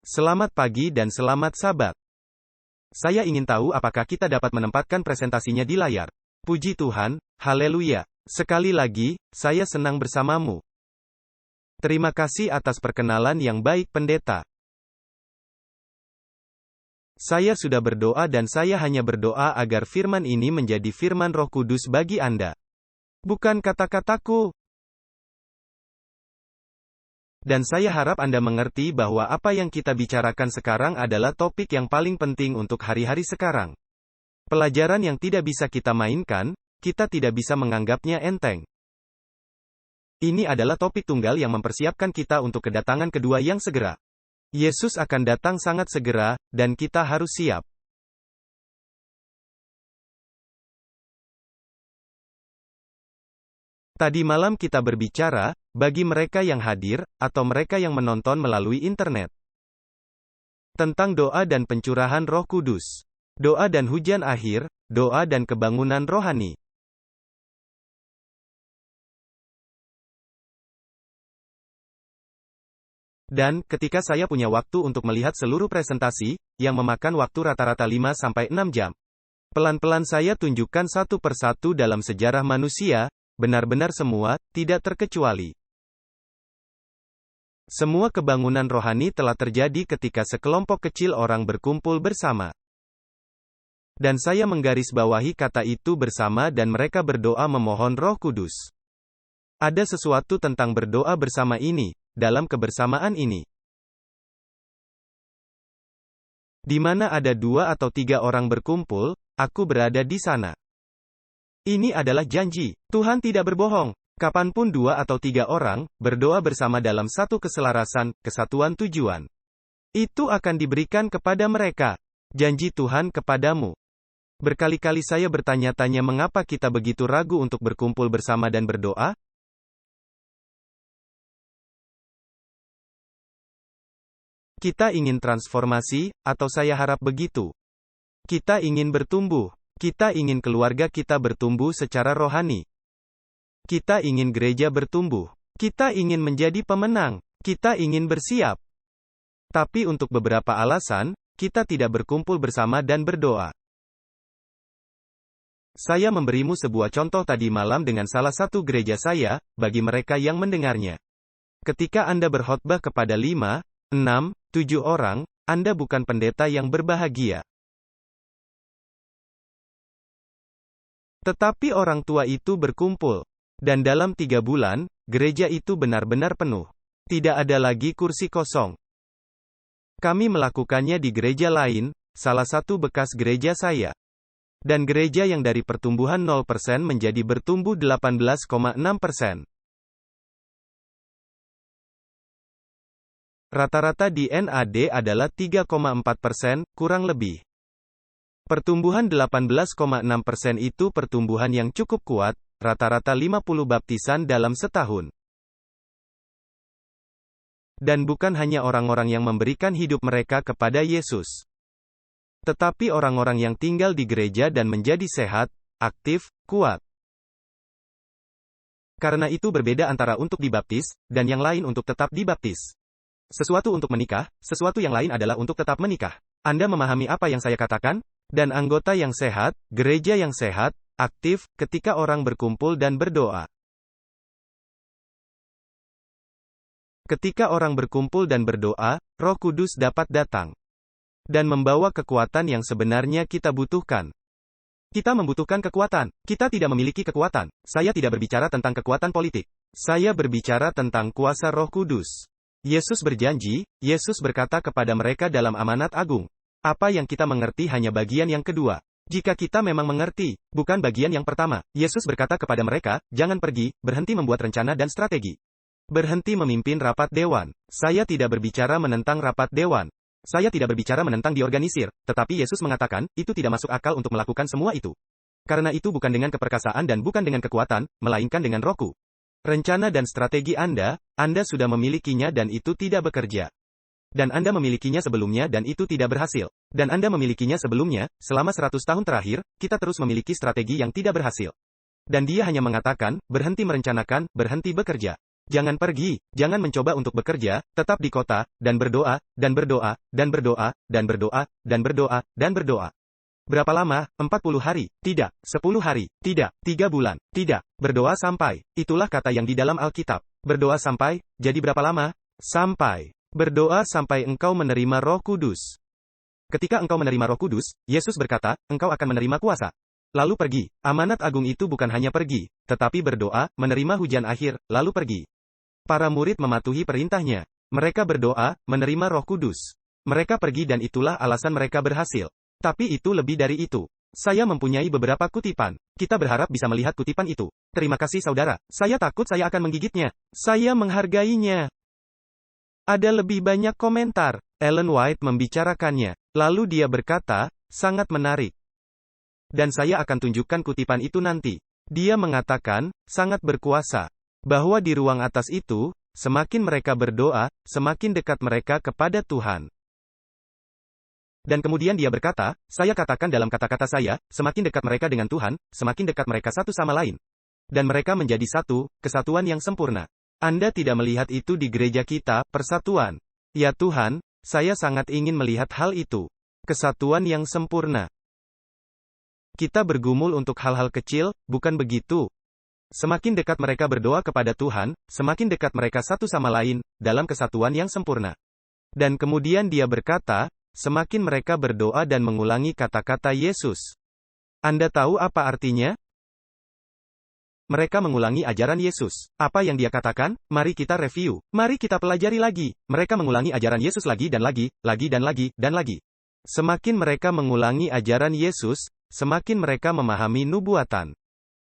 Selamat pagi dan selamat sabat. Saya ingin tahu apakah kita dapat menempatkan presentasinya di layar. Puji Tuhan, haleluya. Sekali lagi, saya senang bersamamu. Terima kasih atas perkenalan yang baik pendeta. Saya sudah berdoa dan saya hanya berdoa agar firman ini menjadi firman Roh Kudus bagi Anda. Bukan kata-kataku. Dan saya harap Anda mengerti bahwa apa yang kita bicarakan sekarang adalah topik yang paling penting untuk hari-hari sekarang. Pelajaran yang tidak bisa kita mainkan, kita tidak bisa menganggapnya enteng. Ini adalah topik tunggal yang mempersiapkan kita untuk kedatangan kedua yang segera. Yesus akan datang sangat segera, dan kita harus siap. Tadi malam kita berbicara, bagi mereka yang hadir, atau mereka yang menonton melalui internet, tentang doa dan pencurahan Roh Kudus. Doa dan hujan akhir, doa dan kebangunan rohani. Dan, ketika saya punya waktu untuk melihat seluruh presentasi, yang memakan waktu rata-rata 5-6 jam, pelan-pelan saya tunjukkan satu persatu dalam sejarah manusia, benar-benar semua, tidak terkecuali. Semua kebangunan rohani telah terjadi ketika sekelompok kecil orang berkumpul bersama. Dan saya menggarisbawahi kata itu bersama dan mereka berdoa memohon Roh Kudus. Ada sesuatu tentang berdoa bersama ini, dalam kebersamaan ini. Di mana ada 2 atau 3 orang berkumpul, aku berada di sana. Ini adalah janji. Tuhan tidak berbohong. Kapanpun 2 atau 3 orang berdoa bersama dalam satu keselarasan, kesatuan tujuan, itu akan diberikan kepada mereka. Janji Tuhan kepadamu. Berkali-kali saya bertanya-tanya mengapa kita begitu ragu untuk berkumpul bersama dan berdoa. Kita ingin transformasi, atau saya harap begitu. Kita ingin bertumbuh. Kita ingin keluarga kita bertumbuh secara rohani. Kita ingin gereja bertumbuh. Kita ingin menjadi pemenang. Kita ingin bersiap. Tapi untuk beberapa alasan, kita tidak berkumpul bersama dan berdoa. Saya memberimu sebuah contoh tadi malam dengan salah satu gereja saya, bagi mereka yang mendengarnya. Ketika Anda berkhotbah kepada 5, 6, 7 orang, Anda bukan pendeta yang berbahagia. Tetapi orang tua itu berkumpul. Dan dalam 3 bulan, gereja itu benar-benar penuh. Tidak ada lagi kursi kosong. Kami melakukannya di gereja lain, salah satu bekas gereja saya. Dan gereja yang dari pertumbuhan 0% menjadi bertumbuh 18,6%. Rata-rata di NAD adalah 3,4%, kurang lebih. Pertumbuhan 18,6% itu pertumbuhan yang cukup kuat, rata-rata 50 baptisan dalam setahun. Dan bukan hanya orang-orang yang memberikan hidup mereka kepada Yesus. Tetapi orang-orang yang tinggal di gereja dan menjadi sehat, aktif, kuat. Karena itu berbeda antara untuk dibaptis, dan yang lain untuk tetap dibaptis. Sesuatu untuk menikah, sesuatu yang lain adalah untuk tetap menikah. Anda memahami apa yang saya katakan? Dan anggota yang sehat, gereja yang sehat, aktif, ketika orang berkumpul dan berdoa. Ketika orang berkumpul dan berdoa, Roh Kudus dapat datang. Dan membawa kekuatan yang sebenarnya kita butuhkan. Kita membutuhkan kekuatan. Kita tidak memiliki kekuatan. Saya tidak berbicara tentang kekuatan politik. Saya berbicara tentang kuasa Roh Kudus. Yesus berjanji, Yesus berkata kepada mereka dalam Amanat Agung. Apa yang kita mengerti hanya bagian yang kedua. Jika kita memang mengerti, bukan bagian yang pertama. Yesus berkata kepada mereka, jangan pergi, berhenti membuat rencana dan strategi. Berhenti memimpin rapat dewan. Saya tidak berbicara menentang rapat dewan. Saya tidak berbicara menentang diorganisir, tetapi Yesus mengatakan, itu tidak masuk akal untuk melakukan semua itu. Karena itu bukan dengan keperkasaan dan bukan dengan kekuatan, melainkan dengan Rohku. Rencana dan strategi Anda sudah memilikinya dan itu tidak bekerja. Dan Anda memilikinya sebelumnya dan itu tidak berhasil. Dan Anda memilikinya sebelumnya, selama 100 tahun terakhir, kita terus memiliki strategi yang tidak berhasil. Dan dia hanya mengatakan, berhenti merencanakan, berhenti bekerja. Jangan pergi, jangan mencoba untuk bekerja, tetap di kota, dan berdoa, dan berdoa, dan berdoa, dan berdoa, dan berdoa, dan berdoa. Berapa lama? 40 hari? Tidak. 10 hari? Tidak. 3 bulan? Tidak. Berdoa sampai. Itulah kata yang di dalam Alkitab. Berdoa sampai, jadi berapa lama? Sampai. Berdoa sampai engkau menerima Roh Kudus. Ketika engkau menerima Roh Kudus, Yesus berkata, engkau akan menerima kuasa. Lalu pergi. Amanat agung itu bukan hanya pergi, tetapi berdoa, menerima hujan akhir, lalu pergi. Para murid mematuhi perintahnya. Mereka berdoa, menerima Roh Kudus. Mereka pergi dan itulah alasan mereka berhasil. Tapi itu lebih dari itu. Saya mempunyai beberapa kutipan. Kita berharap bisa melihat kutipan itu. Terima kasih saudara. Saya takut saya akan menggigitnya. Saya menghargainya. Ada lebih banyak komentar. Ellen White membicarakannya. Lalu dia berkata, sangat menarik. Dan saya akan tunjukkan kutipan itu nanti. Dia mengatakan, sangat berkuasa. Bahwa di ruang atas itu, semakin mereka berdoa, semakin dekat mereka kepada Tuhan. Dan kemudian dia berkata, saya katakan dalam kata-kata saya, semakin dekat mereka dengan Tuhan, semakin dekat mereka satu sama lain. Dan mereka menjadi satu, kesatuan yang sempurna. Anda tidak melihat itu di gereja kita, persatuan. Ya Tuhan, saya sangat ingin melihat hal itu. Kesatuan yang sempurna. Kita bergumul untuk hal-hal kecil, bukan begitu? Semakin dekat mereka berdoa kepada Tuhan, semakin dekat mereka satu sama lain, dalam kesatuan yang sempurna. Dan kemudian dia berkata, semakin mereka berdoa dan mengulangi kata-kata Yesus. Anda tahu apa artinya? Mereka mengulangi ajaran Yesus. Apa yang dia katakan? Mari kita review. Mari kita pelajari lagi. Mereka mengulangi ajaran Yesus lagi dan lagi, dan lagi, dan lagi. Semakin mereka mengulangi ajaran Yesus, semakin mereka memahami nubuatan.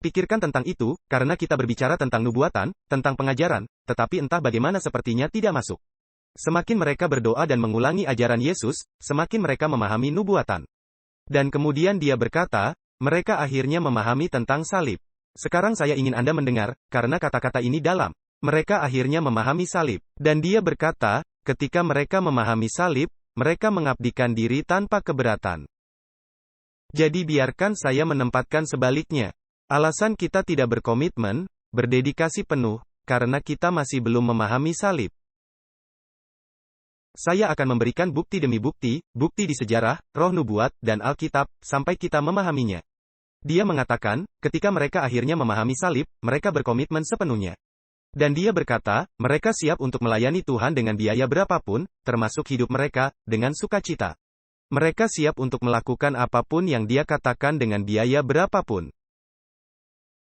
Pikirkan tentang itu, karena kita berbicara tentang nubuatan, tentang pengajaran, tetapi entah bagaimana sepertinya tidak masuk. Semakin mereka berdoa dan mengulangi ajaran Yesus, semakin mereka memahami nubuatan. Dan kemudian dia berkata, mereka akhirnya memahami tentang salib. Sekarang saya ingin Anda mendengar, karena kata-kata ini dalam. Mereka akhirnya memahami salib. Dan dia berkata, ketika mereka memahami salib, mereka mengabdikan diri tanpa keberatan. Jadi biarkan saya menempatkan sebaliknya. Alasan kita tidak berkomitmen, berdedikasi penuh, karena kita masih belum memahami salib. Saya akan memberikan bukti demi bukti, bukti di sejarah, roh nubuat, dan Alkitab, sampai kita memahaminya. Dia mengatakan, ketika mereka akhirnya memahami salib, mereka berkomitmen sepenuhnya. Dan dia berkata, mereka siap untuk melayani Tuhan dengan biaya berapapun, termasuk hidup mereka, dengan sukacita. Mereka siap untuk melakukan apapun yang dia katakan dengan biaya berapapun.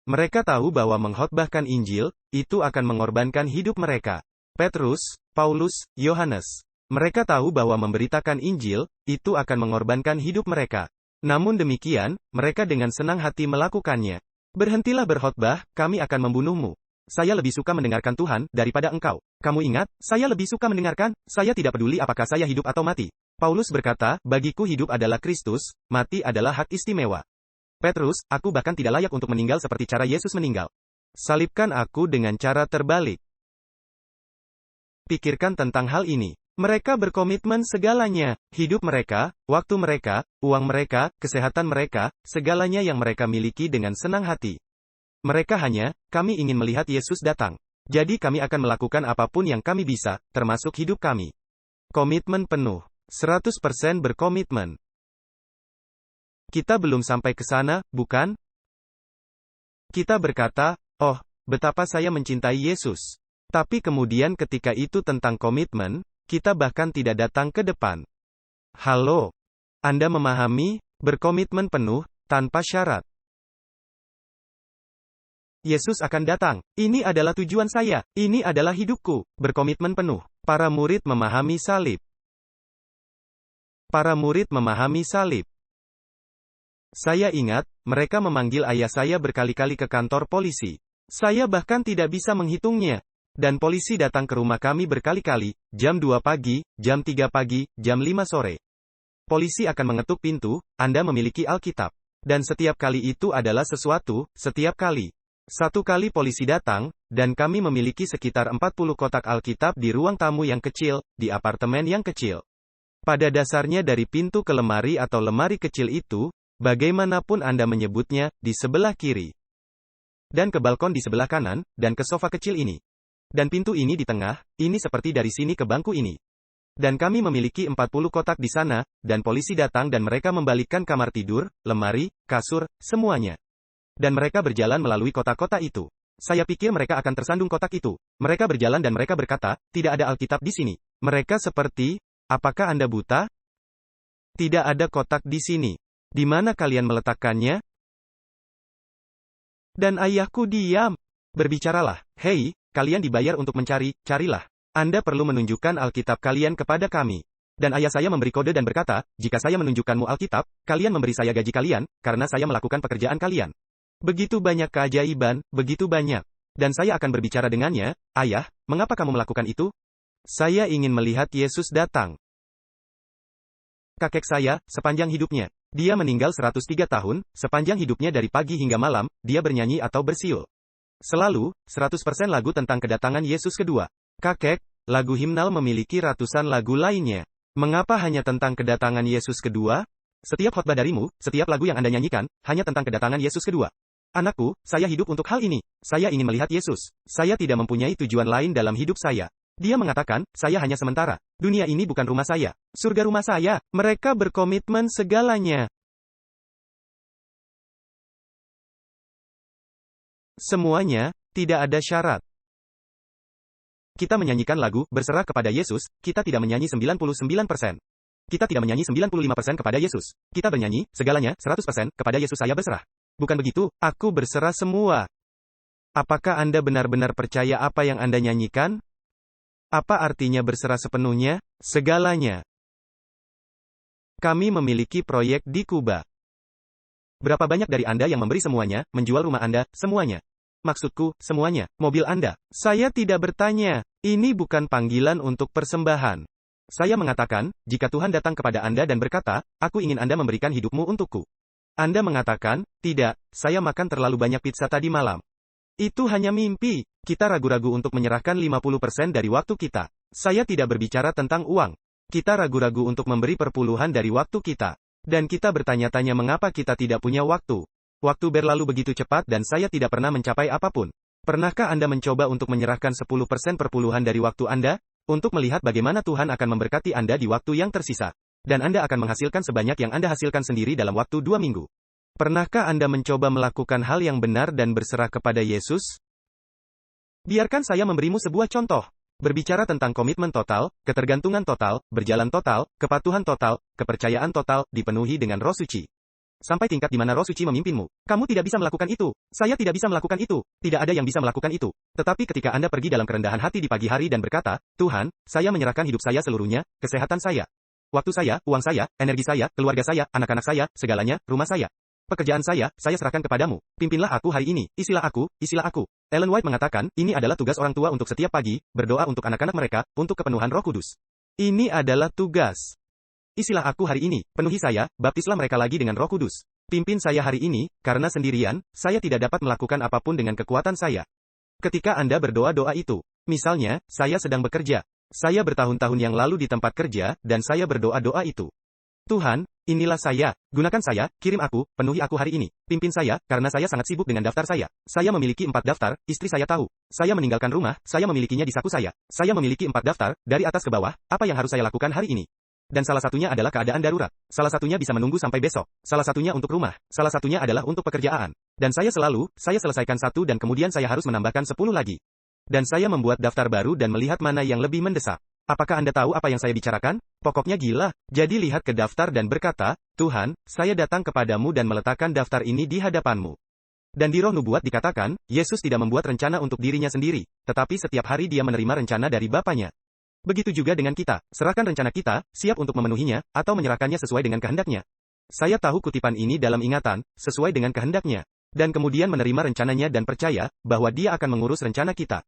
Mereka tahu bahwa mengkhotbahkan Injil, itu akan mengorbankan hidup mereka. Petrus, Paulus, Yohanes. Mereka tahu bahwa memberitakan Injil, itu akan mengorbankan hidup mereka. Namun demikian, mereka dengan senang hati melakukannya. Berhentilah berkhotbah, kami akan membunuhmu. Saya lebih suka mendengarkan Tuhan, daripada engkau. Kamu ingat, saya lebih suka mendengarkan, saya tidak peduli apakah saya hidup atau mati. Paulus berkata, bagiku hidup adalah Kristus, mati adalah hak istimewa. Petrus, aku bahkan tidak layak untuk meninggal seperti cara Yesus meninggal. Salibkan aku dengan cara terbalik. Pikirkan tentang hal ini. Mereka berkomitmen segalanya, hidup mereka, waktu mereka, uang mereka, kesehatan mereka, segalanya yang mereka miliki dengan senang hati. Mereka hanya, kami ingin melihat Yesus datang. Jadi kami akan melakukan apapun yang kami bisa, termasuk hidup kami. Komitmen penuh. 100% berkomitmen. Kita belum sampai ke sana, bukan? Kita berkata, oh, betapa saya mencintai Yesus. Tapi kemudian ketika itu tentang komitmen, kita bahkan tidak datang ke depan. Halo? Anda memahami? Berkomitmen penuh, tanpa syarat. Yesus akan datang. Ini adalah tujuan saya. Ini adalah hidupku. Berkomitmen penuh. Para murid memahami salib. Para murid memahami salib. Saya ingat, mereka memanggil ayah saya berkali-kali ke kantor polisi. Saya bahkan tidak bisa menghitungnya. Dan polisi datang ke rumah kami berkali-kali, jam 2 pagi, jam 3 pagi, jam 5 sore. Polisi akan mengetuk pintu, Anda memiliki Alkitab. Dan setiap kali itu adalah sesuatu, setiap kali. Satu kali polisi datang, dan kami memiliki sekitar 40 kotak Alkitab di ruang tamu yang kecil, di apartemen yang kecil. Pada dasarnya dari pintu ke lemari atau lemari kecil itu, bagaimanapun Anda menyebutnya, di sebelah kiri. Dan ke balkon di sebelah kanan, dan ke sofa kecil ini. Dan pintu ini di tengah, ini seperti dari sini ke bangku ini. Dan kami memiliki 40 kotak di sana, dan polisi datang dan mereka membalikkan kamar tidur, lemari, kasur, semuanya. Dan mereka berjalan melalui kotak-kotak itu. Saya pikir mereka akan tersandung kotak itu. Mereka berjalan dan mereka berkata, tidak ada Alkitab di sini. Mereka seperti, apakah Anda buta? Tidak ada kotak di sini. Di mana kalian meletakkannya? Dan ayahku diam. Berbicaralah, hei, kalian dibayar untuk mencari, carilah. Anda perlu menunjukkan Alkitab kalian kepada kami. Dan ayah saya memberi kode dan berkata, jika saya menunjukkanmu Alkitab, kalian memberi saya gaji kalian, karena saya melakukan pekerjaan kalian. Begitu banyak keajaiban, begitu banyak. Dan saya akan berbicara dengannya, ayah, mengapa kamu melakukan itu? Saya ingin melihat Yesus datang. Kakek saya, sepanjang hidupnya. Dia meninggal 103 tahun, sepanjang hidupnya dari pagi hingga malam, dia bernyanyi atau bersiul. Selalu, 100% lagu tentang kedatangan Yesus kedua. Kakek, lagu himnal memiliki ratusan lagu lainnya. Mengapa hanya tentang kedatangan Yesus kedua? Setiap khotbah darimu, setiap lagu yang Anda nyanyikan, hanya tentang kedatangan Yesus kedua. Anakku, saya hidup untuk hal ini. Saya ingin melihat Yesus. Saya tidak mempunyai tujuan lain dalam hidup saya. Dia mengatakan, saya hanya sementara. Dunia ini bukan rumah saya. Surga rumah saya. Mereka berkomitmen segalanya. Semuanya, tidak ada syarat. Kita menyanyikan lagu, berserah kepada Yesus, kita tidak menyanyi 99%. Kita tidak menyanyi 95% kepada Yesus. Kita bernyanyi, segalanya, 100% kepada Yesus saya berserah. Bukan begitu, aku berserah semua. Apakah Anda benar-benar percaya apa yang Anda nyanyikan? Apa artinya berserah sepenuhnya? Segalanya. Kami memiliki proyek di Kuba. Berapa banyak dari Anda yang memberi semuanya, menjual rumah Anda, semuanya? Maksudku, semuanya, mobil Anda. Saya tidak bertanya. Ini bukan panggilan untuk persembahan. Saya mengatakan, jika Tuhan datang kepada Anda dan berkata, aku ingin Anda memberikan hidupmu untukku. Anda mengatakan, tidak, saya makan terlalu banyak pizza tadi malam. Itu hanya mimpi. Kita ragu-ragu untuk menyerahkan 50% dari waktu kita. Saya tidak berbicara tentang uang. Kita ragu-ragu untuk memberi perpuluhan dari waktu kita. Dan kita bertanya-tanya mengapa kita tidak punya waktu. Waktu berlalu begitu cepat dan saya tidak pernah mencapai apapun. Pernahkah Anda mencoba untuk menyerahkan 10% perpuluhan dari waktu Anda? Untuk melihat bagaimana Tuhan akan memberkati Anda di waktu yang tersisa. Dan Anda akan menghasilkan sebanyak yang Anda hasilkan sendiri dalam waktu 2 minggu. Pernahkah Anda mencoba melakukan hal yang benar dan berserah kepada Yesus? Biarkan saya memberimu sebuah contoh. Berbicara tentang komitmen total, ketergantungan total, berjalan total, kepatuhan total, kepercayaan total, dipenuhi dengan Roh Suci. Sampai tingkat di mana Roh Suci memimpinmu. Kamu tidak bisa melakukan itu. Saya tidak bisa melakukan itu. Tidak ada yang bisa melakukan itu. Tetapi ketika Anda pergi dalam kerendahan hati di pagi hari dan berkata, Tuhan, saya menyerahkan hidup saya seluruhnya, kesehatan saya, waktu saya, uang saya, energi saya, keluarga saya, anak-anak saya, segalanya, rumah saya. Pekerjaan saya serahkan kepadamu. Pimpinlah aku hari ini. Isilah aku, isilah aku. Ellen White mengatakan, ini adalah tugas orang tua untuk setiap pagi, berdoa untuk anak-anak mereka, untuk kepenuhan Roh Kudus. Ini adalah tugas. Isilah aku hari ini, penuhi saya, baptislah mereka lagi dengan Roh Kudus. Pimpin saya hari ini, karena sendirian, saya tidak dapat melakukan apapun dengan kekuatan saya. Ketika Anda berdoa-doa itu, misalnya, saya sedang bekerja. Saya bertahun-tahun yang lalu di tempat kerja, dan saya berdoa-doa itu. Tuhan, inilah saya, gunakan saya, kirim aku, penuhi aku hari ini. Pimpin saya, karena saya sangat sibuk dengan daftar saya. Saya memiliki 4 daftar, istri saya tahu. Saya meninggalkan rumah, saya memilikinya di saku saya. Saya memiliki 4 daftar, dari atas ke bawah, apa yang harus saya lakukan hari ini? Dan salah satunya adalah keadaan darurat. Salah satunya bisa menunggu sampai besok. Salah satunya untuk rumah. Salah satunya adalah untuk pekerjaan. Dan saya selesaikan 1 dan kemudian saya harus menambahkan 10 lagi. Dan saya membuat daftar baru dan melihat mana yang lebih mendesak. Apakah Anda tahu apa yang saya bicarakan? Pokoknya gila. Jadi lihat ke daftar dan berkata, Tuhan, saya datang kepadamu dan meletakkan daftar ini di hadapanmu. Dan di Roh Nubuat dikatakan, Yesus tidak membuat rencana untuk dirinya sendiri, tetapi setiap hari dia menerima rencana dari Bapanya. Begitu juga dengan kita, serahkan rencana kita, siap untuk memenuhinya, atau menyerahkannya sesuai dengan kehendaknya. Saya tahu kutipan ini dalam ingatan, sesuai dengan kehendaknya. Dan kemudian menerima rencananya dan percaya, bahwa dia akan mengurus rencana kita.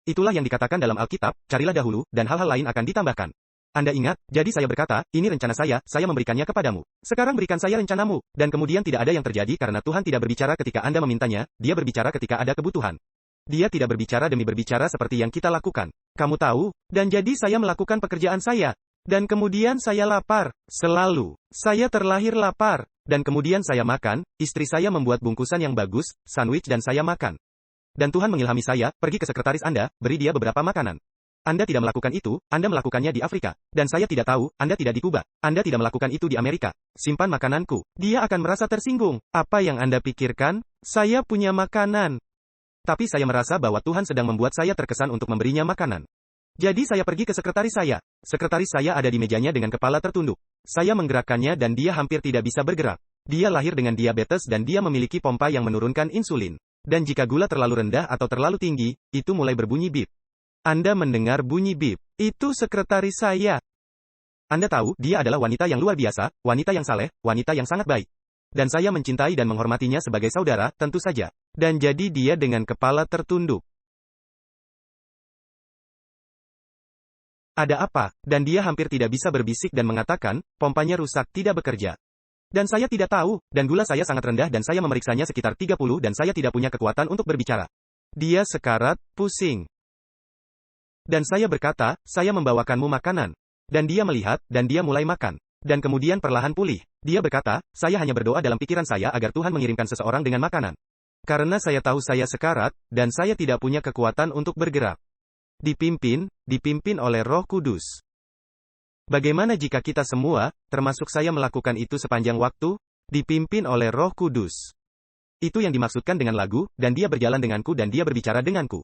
Itulah yang dikatakan dalam Alkitab, carilah dahulu, dan hal-hal lain akan ditambahkan. Anda ingat, jadi saya berkata, ini rencana saya memberikannya kepadamu. Sekarang berikan saya rencanamu. Dan kemudian tidak ada yang terjadi karena Tuhan tidak berbicara ketika Anda memintanya, dia berbicara ketika ada kebutuhan. Dia tidak berbicara demi berbicara seperti yang kita lakukan. Kamu tahu, dan jadi saya melakukan pekerjaan saya. Dan kemudian saya lapar. Selalu. Saya terlahir lapar. Dan kemudian saya makan, istri saya membuat bungkusan yang bagus, sandwich dan saya makan. Dan Tuhan mengilhami saya, pergi ke sekretaris Anda, beri dia beberapa makanan. Anda tidak melakukan itu, Anda melakukannya di Afrika. Dan saya tidak tahu, Anda tidak di Kuba. Anda tidak melakukan itu di Amerika. Simpan makananku. Dia akan merasa tersinggung. Apa yang Anda pikirkan? Saya punya makanan. Tapi saya merasa bahwa Tuhan sedang membuat saya terkesan untuk memberinya makanan. Jadi saya pergi ke sekretaris saya. Sekretaris saya ada di mejanya dengan kepala tertunduk. Saya menggerakkannya dan dia hampir tidak bisa bergerak. Dia lahir dengan diabetes dan dia memiliki pompa yang menurunkan insulin. Dan jika gula terlalu rendah atau terlalu tinggi, itu mulai berbunyi bip. Anda mendengar bunyi bip. Itu sekretaris saya. Anda tahu, dia adalah wanita yang luar biasa, wanita yang saleh, wanita yang sangat baik. Dan saya mencintai dan menghormatinya sebagai saudara, tentu saja. Dan jadi dia dengan kepala tertunduk. Ada apa? Dan dia hampir tidak bisa berbisik dan mengatakan, pompanya rusak, tidak bekerja. Dan saya tidak tahu, dan gula saya sangat rendah dan saya memeriksanya sekitar 30 dan saya tidak punya kekuatan untuk berbicara. Dia sekarat, pusing. Dan saya berkata, saya membawakanmu makanan. Dan dia melihat, dan dia mulai makan. Dan kemudian perlahan pulih. Dia berkata, saya hanya berdoa dalam pikiran saya agar Tuhan mengirimkan seseorang dengan makanan. Karena saya tahu saya sekarat, dan saya tidak punya kekuatan untuk bergerak. Dipimpin oleh Roh Kudus. Bagaimana jika kita semua, termasuk saya melakukan itu sepanjang waktu? Dipimpin oleh Roh Kudus. Itu yang dimaksudkan dengan lagu, dan dia berjalan denganku dan dia berbicara denganku.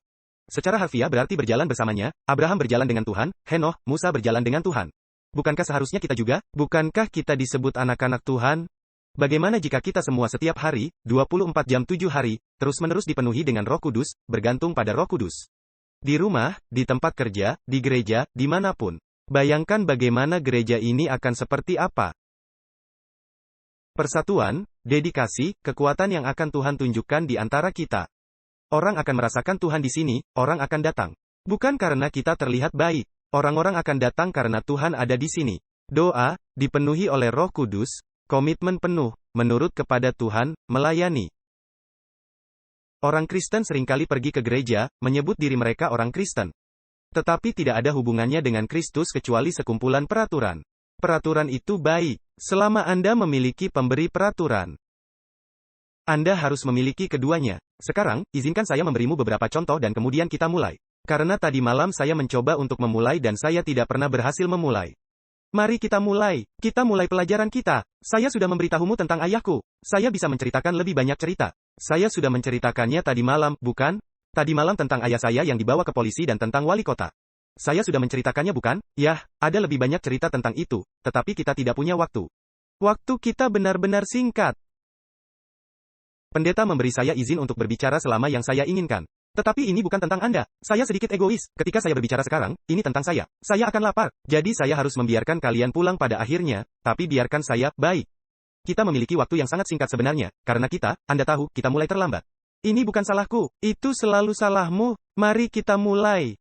Secara harfiah berarti berjalan bersamanya, Abraham berjalan dengan Tuhan, Henoh, Musa berjalan dengan Tuhan. Bukankah seharusnya kita juga? Bukankah kita disebut anak-anak Tuhan? Bagaimana jika kita semua setiap hari, 24 jam 7 hari, terus-menerus dipenuhi dengan Roh Kudus, bergantung pada Roh Kudus? Di rumah, di tempat kerja, di gereja, dimanapun. Bayangkan bagaimana gereja ini akan seperti apa. Persatuan, dedikasi, kekuatan yang akan Tuhan tunjukkan di antara kita. Orang akan merasakan Tuhan di sini, orang akan datang. Bukan karena kita terlihat baik. Orang-orang akan datang karena Tuhan ada di sini. Doa, dipenuhi oleh Roh Kudus, komitmen penuh, menurut kepada Tuhan, melayani. Orang Kristen seringkali pergi ke gereja, menyebut diri mereka orang Kristen. Tetapi tidak ada hubungannya dengan Kristus kecuali sekumpulan peraturan. Peraturan itu baik, selama Anda memiliki pemberi peraturan. Anda harus memiliki keduanya. Sekarang, izinkan saya memberimu beberapa contoh dan kemudian kita mulai. Karena tadi malam saya mencoba untuk memulai dan saya tidak pernah berhasil memulai. Mari kita mulai. Kita mulai pelajaran kita. Saya sudah memberitahumu tentang ayahku. Saya bisa menceritakan lebih banyak cerita. Saya sudah menceritakannya tadi malam, bukan? Tadi malam tentang ayah saya yang dibawa ke polisi dan tentang wali kota. Saya sudah menceritakannya bukan? Yah, ada lebih banyak cerita tentang itu, tetapi kita tidak punya waktu. Waktu kita benar-benar singkat. Pendeta memberi saya izin untuk berbicara selama yang saya inginkan. Tetapi ini bukan tentang Anda. Saya sedikit egois. Ketika saya berbicara sekarang, ini tentang saya. Saya akan lapar. Jadi saya harus membiarkan kalian pulang pada akhirnya, tapi biarkan saya, baik. Kita memiliki waktu yang sangat singkat sebenarnya, karena kita, Anda tahu, kita mulai terlambat. Ini bukan salahku. Itu selalu salahmu. Mari kita mulai.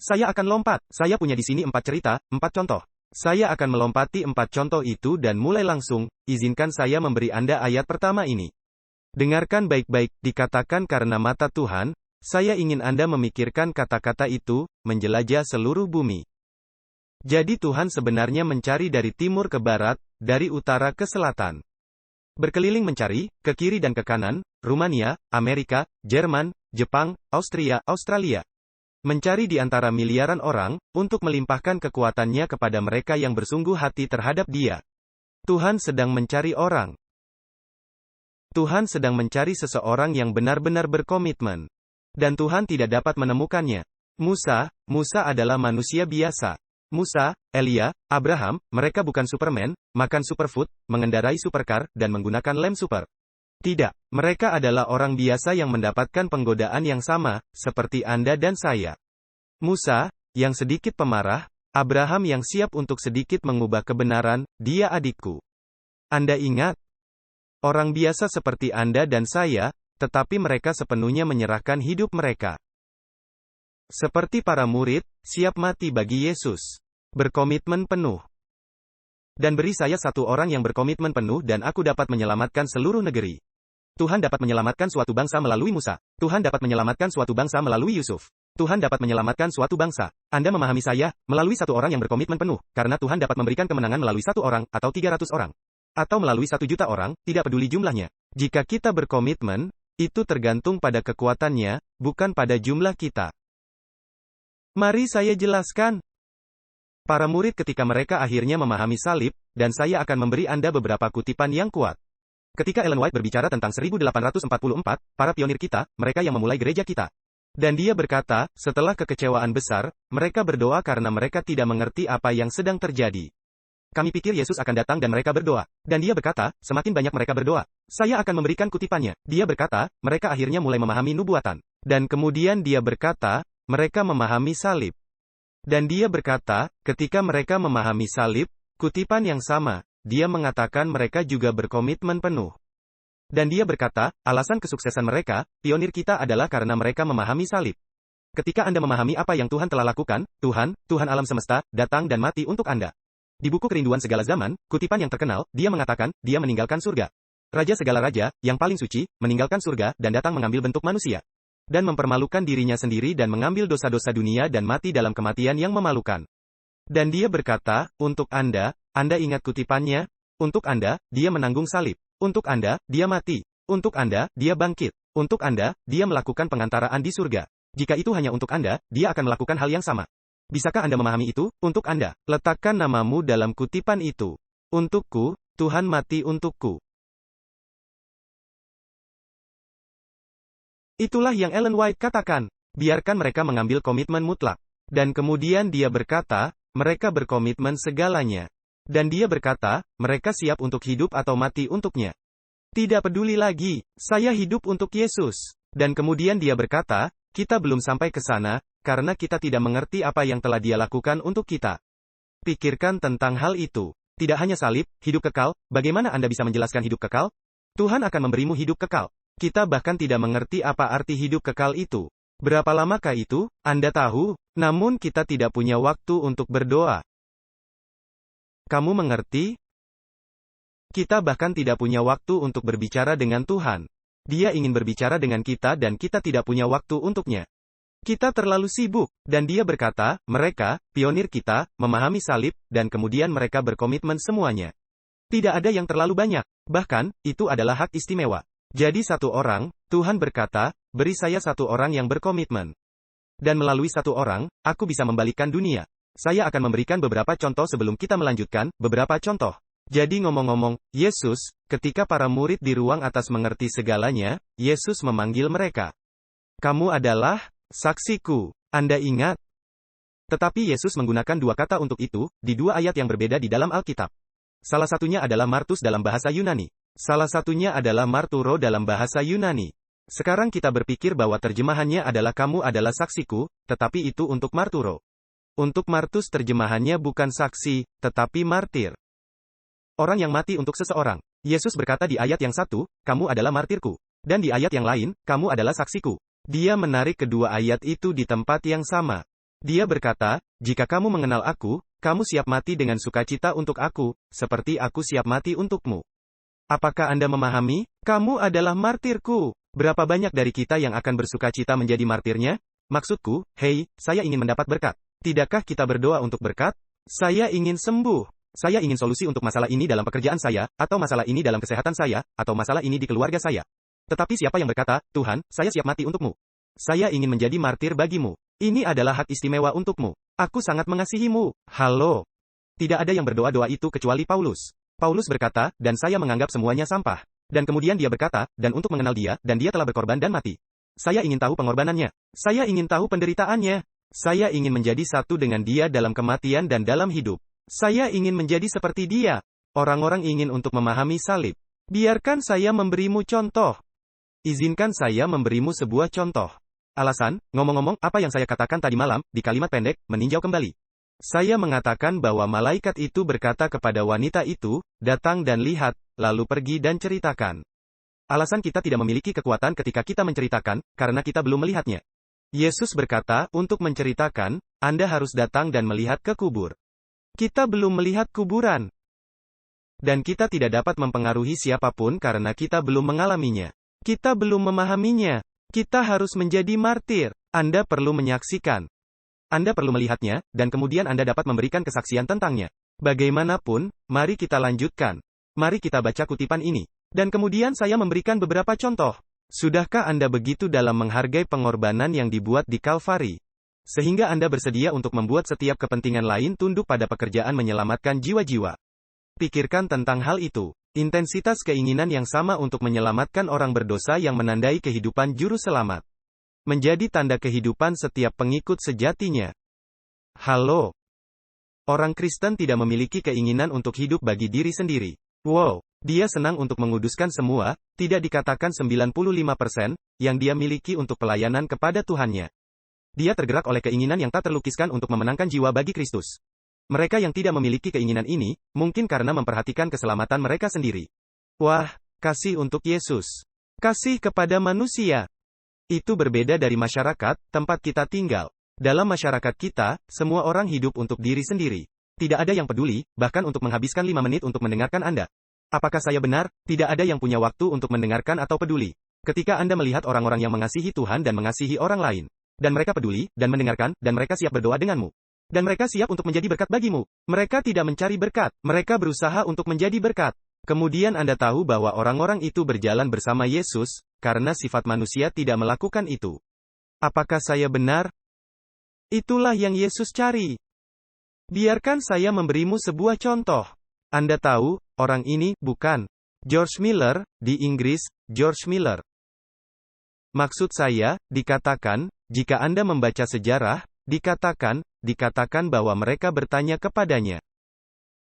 Saya akan lompat. Saya punya di sini 4 cerita, 4 contoh. Saya akan melompati 4 contoh itu dan mulai langsung. Izinkan saya memberi Anda ayat pertama ini. Dengarkan baik-baik, dikatakan karena mata Tuhan, saya ingin Anda memikirkan kata-kata itu, menjelajah seluruh bumi. Jadi Tuhan sebenarnya mencari dari timur ke barat, dari utara ke selatan. Berkeliling mencari, ke kiri dan ke kanan, Rumania, Amerika, Jerman, Jepang, Austria, Australia. Mencari di antara miliaran orang, untuk melimpahkan kekuatannya kepada mereka yang bersungguh hati terhadap Dia. Tuhan sedang mencari orang. Tuhan sedang mencari seseorang yang benar-benar berkomitmen. Dan Tuhan tidak dapat menemukannya. Musa adalah manusia biasa. Musa, Elia, Abraham, mereka bukan Superman, makan superfood, mengendarai supercar, dan menggunakan lem super. Tidak, mereka adalah orang biasa yang mendapatkan penggodaan yang sama, seperti Anda dan saya. Musa, yang sedikit pemarah, Abraham yang siap untuk sedikit mengubah kebenaran, dia adikku. Anda ingat? Orang biasa seperti Anda dan saya, tetapi mereka sepenuhnya menyerahkan hidup mereka. Seperti para murid, siap mati bagi Yesus. Berkomitmen penuh. Dan beri saya satu orang yang berkomitmen penuh dan aku dapat menyelamatkan seluruh negeri. Tuhan dapat menyelamatkan suatu bangsa melalui Musa. Tuhan dapat menyelamatkan suatu bangsa melalui Yusuf. Tuhan dapat menyelamatkan suatu bangsa. Anda memahami saya, melalui satu orang yang berkomitmen penuh, karena Tuhan dapat memberikan kemenangan melalui satu orang, atau 300 orang. Atau melalui 1 juta orang, tidak peduli jumlahnya. Jika kita berkomitmen, Itu tergantung pada kekuatannya, bukan pada jumlah kita. Mari saya jelaskan. Para murid ketika mereka akhirnya memahami salib, dan saya akan memberi Anda beberapa kutipan yang kuat. Ketika Ellen White berbicara tentang 1844, para pionir kita, mereka yang memulai gereja kita. Dan dia berkata, setelah kekecewaan besar, mereka berdoa karena mereka tidak mengerti apa yang sedang terjadi. Kami pikir Yesus akan datang dan mereka berdoa. Dan dia berkata, semakin banyak mereka berdoa, saya akan memberikan kutipannya. Dia berkata, mereka akhirnya mulai memahami nubuatan. Dan kemudian dia berkata, mereka memahami salib. Dan dia berkata, ketika mereka memahami salib, kutipan yang sama, dia mengatakan mereka juga berkomitmen penuh. Dan dia berkata, alasan kesuksesan mereka, pionir kita adalah karena mereka memahami salib. Ketika Anda memahami apa yang Tuhan telah lakukan, Tuhan alam semesta, datang dan mati untuk Anda. Di buku Kerinduan Segala Zaman, kutipan yang terkenal, dia mengatakan, dia meninggalkan surga. Raja segala raja, yang paling suci, meninggalkan surga, dan datang mengambil bentuk manusia. Dan mempermalukan dirinya sendiri dan mengambil dosa-dosa dunia dan mati dalam kematian yang memalukan. Dan dia berkata, untuk Anda ingat kutipannya, untuk Anda, dia menanggung salib. Untuk Anda, dia mati. Untuk Anda, dia bangkit. Untuk Anda, dia melakukan pengantaraan di surga. Jika itu hanya untuk Anda, dia akan melakukan hal yang sama. Bisakah Anda memahami itu? Untuk Anda, letakkan namamu dalam kutipan itu. Untukku, Tuhan mati untukku. Itulah yang Ellen White katakan. Biarkan mereka mengambil komitmen mutlak. Dan kemudian dia berkata, mereka berkomitmen segalanya. Dan dia berkata, mereka siap untuk hidup atau mati untuknya. Tidak peduli lagi, saya hidup untuk Yesus. Dan kemudian dia berkata, kita belum sampai ke sana, karena kita tidak mengerti apa yang telah dia lakukan untuk kita. Pikirkan tentang hal itu. Tidak hanya salib, hidup kekal, bagaimana Anda bisa menjelaskan hidup kekal? Tuhan akan memberimu hidup kekal. Kita bahkan tidak mengerti apa arti hidup kekal itu. Berapa lamakah itu? Anda tahu, namun kita tidak punya waktu untuk berdoa. Kamu mengerti? Kita bahkan tidak punya waktu untuk berbicara dengan Tuhan. Dia ingin berbicara dengan kita dan kita tidak punya waktu untuknya. Kita terlalu sibuk. Dan dia berkata, mereka, pionir kita, memahami salib, dan kemudian mereka berkomitmen semuanya. Tidak ada yang terlalu banyak. Bahkan, itu adalah hak istimewa. Jadi satu orang, Tuhan berkata, beri saya satu orang yang berkomitmen. Dan melalui satu orang, aku bisa membalikkan dunia. Saya akan memberikan beberapa contoh sebelum kita melanjutkan, beberapa contoh. Jadi ngomong-ngomong, Yesus, ketika para murid di ruang atas mengerti segalanya, Yesus memanggil mereka. Kamu adalah saksiku. Anda ingat? Tetapi Yesus menggunakan dua kata untuk itu, di dua ayat yang berbeda di dalam Alkitab. Salah satunya adalah martus dalam bahasa Yunani. Salah satunya adalah marturo dalam bahasa Yunani. Sekarang kita berpikir bahwa terjemahannya adalah kamu adalah saksiku, tetapi itu untuk marturo. Untuk martus terjemahannya bukan saksi, tetapi martir. Orang yang mati untuk seseorang. Yesus berkata di ayat yang satu, kamu adalah martirku. Dan di ayat yang lain, kamu adalah saksiku. Dia menarik kedua ayat itu di tempat yang sama. Dia berkata, jika kamu mengenal aku, kamu siap mati dengan sukacita untuk aku, seperti aku siap mati untukmu. Apakah Anda memahami? Kamu adalah martirku. Berapa banyak dari kita yang akan bersukacita menjadi martirnya? Maksudku, hei, saya ingin mendapat berkat. Tidakkah kita berdoa untuk berkat? Saya ingin sembuh. Saya ingin solusi untuk masalah ini dalam pekerjaan saya, atau masalah ini dalam kesehatan saya, atau masalah ini di keluarga saya. Tetapi siapa yang berkata, Tuhan, saya siap mati untukmu. Saya ingin menjadi martir bagimu. Ini adalah hak istimewa untukmu. Aku sangat mengasihimu. Halo. Tidak ada yang berdoa-doa itu kecuali Paulus. Paulus berkata, dan saya menganggap semuanya sampah. Dan kemudian dia berkata, dan untuk mengenal dia, dan dia telah berkorban dan mati. Saya ingin tahu pengorbanannya. Saya ingin tahu penderitaannya. Saya ingin menjadi satu dengan dia dalam kematian dan dalam hidup. Saya ingin menjadi seperti dia. Orang-orang ingin untuk memahami salib. Biarkan saya memberimu contoh. Izinkan saya memberimu sebuah contoh. Alasan, ngomong-ngomong, apa yang saya katakan tadi malam, di kalimat pendek, meninjau kembali. Saya mengatakan bahwa malaikat itu berkata kepada wanita itu, datang dan lihat, lalu pergi dan ceritakan. Alasan kita tidak memiliki kekuatan ketika kita menceritakan, karena kita belum melihatnya. Yesus berkata, untuk menceritakan, Anda harus datang dan melihat ke kubur. Kita belum melihat kuburan. Dan kita tidak dapat mempengaruhi siapapun karena kita belum mengalaminya. Kita belum memahaminya. Kita harus menjadi martir. Anda perlu menyaksikan. Anda perlu melihatnya, dan kemudian Anda dapat memberikan kesaksian tentangnya. Bagaimanapun, mari kita lanjutkan. Mari kita baca kutipan ini. Dan kemudian saya memberikan beberapa contoh. Sudahkah Anda begitu dalam menghargai pengorbanan yang dibuat di Kalvari? Sehingga Anda bersedia untuk membuat setiap kepentingan lain tunduk pada pekerjaan menyelamatkan jiwa-jiwa. Pikirkan tentang hal itu. Intensitas keinginan yang sama untuk menyelamatkan orang berdosa yang menandai kehidupan juru selamat. Menjadi tanda kehidupan setiap pengikut sejatinya. Halo. Orang Kristen tidak memiliki keinginan untuk hidup bagi diri sendiri. Wow. Dia senang untuk menguduskan semua, tidak dikatakan 95%, yang dia miliki untuk pelayanan kepada Tuhannya. Dia tergerak oleh keinginan yang tak terlukiskan untuk memenangkan jiwa bagi Kristus. Mereka yang tidak memiliki keinginan ini, mungkin karena memperhatikan keselamatan mereka sendiri. Wah, kasih untuk Yesus. Kasih kepada manusia. Itu berbeda dari masyarakat, tempat kita tinggal. Dalam masyarakat kita, semua orang hidup untuk diri sendiri. Tidak ada yang peduli, bahkan untuk menghabiskan 5 menit untuk mendengarkan Anda. Apakah saya benar? Tidak ada yang punya waktu untuk mendengarkan atau peduli. Ketika Anda melihat orang-orang yang mengasihi Tuhan dan mengasihi orang lain, dan mereka peduli, dan mendengarkan, dan mereka siap berdoa denganmu. Dan mereka siap untuk menjadi berkat bagimu. Mereka tidak mencari berkat, mereka berusaha untuk menjadi berkat. Kemudian Anda tahu bahwa orang-orang itu berjalan bersama Yesus, karena sifat manusia tidak melakukan itu. Apakah saya benar? Itulah yang Yesus cari. Biarkan saya memberimu sebuah contoh. Anda tahu, orang ini, bukan? George Miller, di Inggris, George Miller. Maksud saya, dikatakan, jika Anda membaca sejarah, dikatakan bahwa mereka bertanya kepadanya.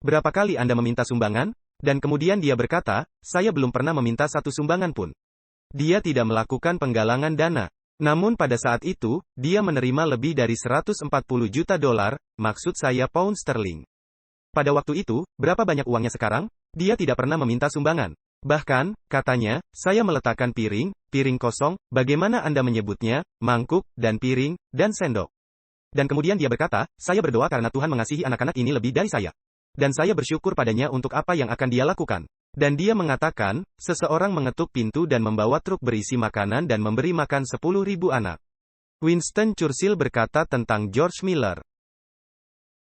Berapa kali Anda meminta sumbangan? Dan kemudian dia berkata, saya belum pernah meminta satu sumbangan pun. Dia tidak melakukan penggalangan dana. Namun pada saat itu, dia menerima lebih dari 140 juta dolar, maksud saya pound sterling. Pada waktu itu, berapa banyak uangnya sekarang? Dia tidak pernah meminta sumbangan. Bahkan, katanya, saya meletakkan piring kosong, bagaimana Anda menyebutnya, mangkuk, dan piring, dan sendok. Dan kemudian dia berkata, saya berdoa karena Tuhan mengasihi anak-anak ini lebih dari saya. Dan saya bersyukur padanya untuk apa yang akan dia lakukan. Dan dia mengatakan, seseorang mengetuk pintu dan membawa truk berisi makanan dan memberi makan 10.000 anak. Winston Churchill berkata tentang George Miller.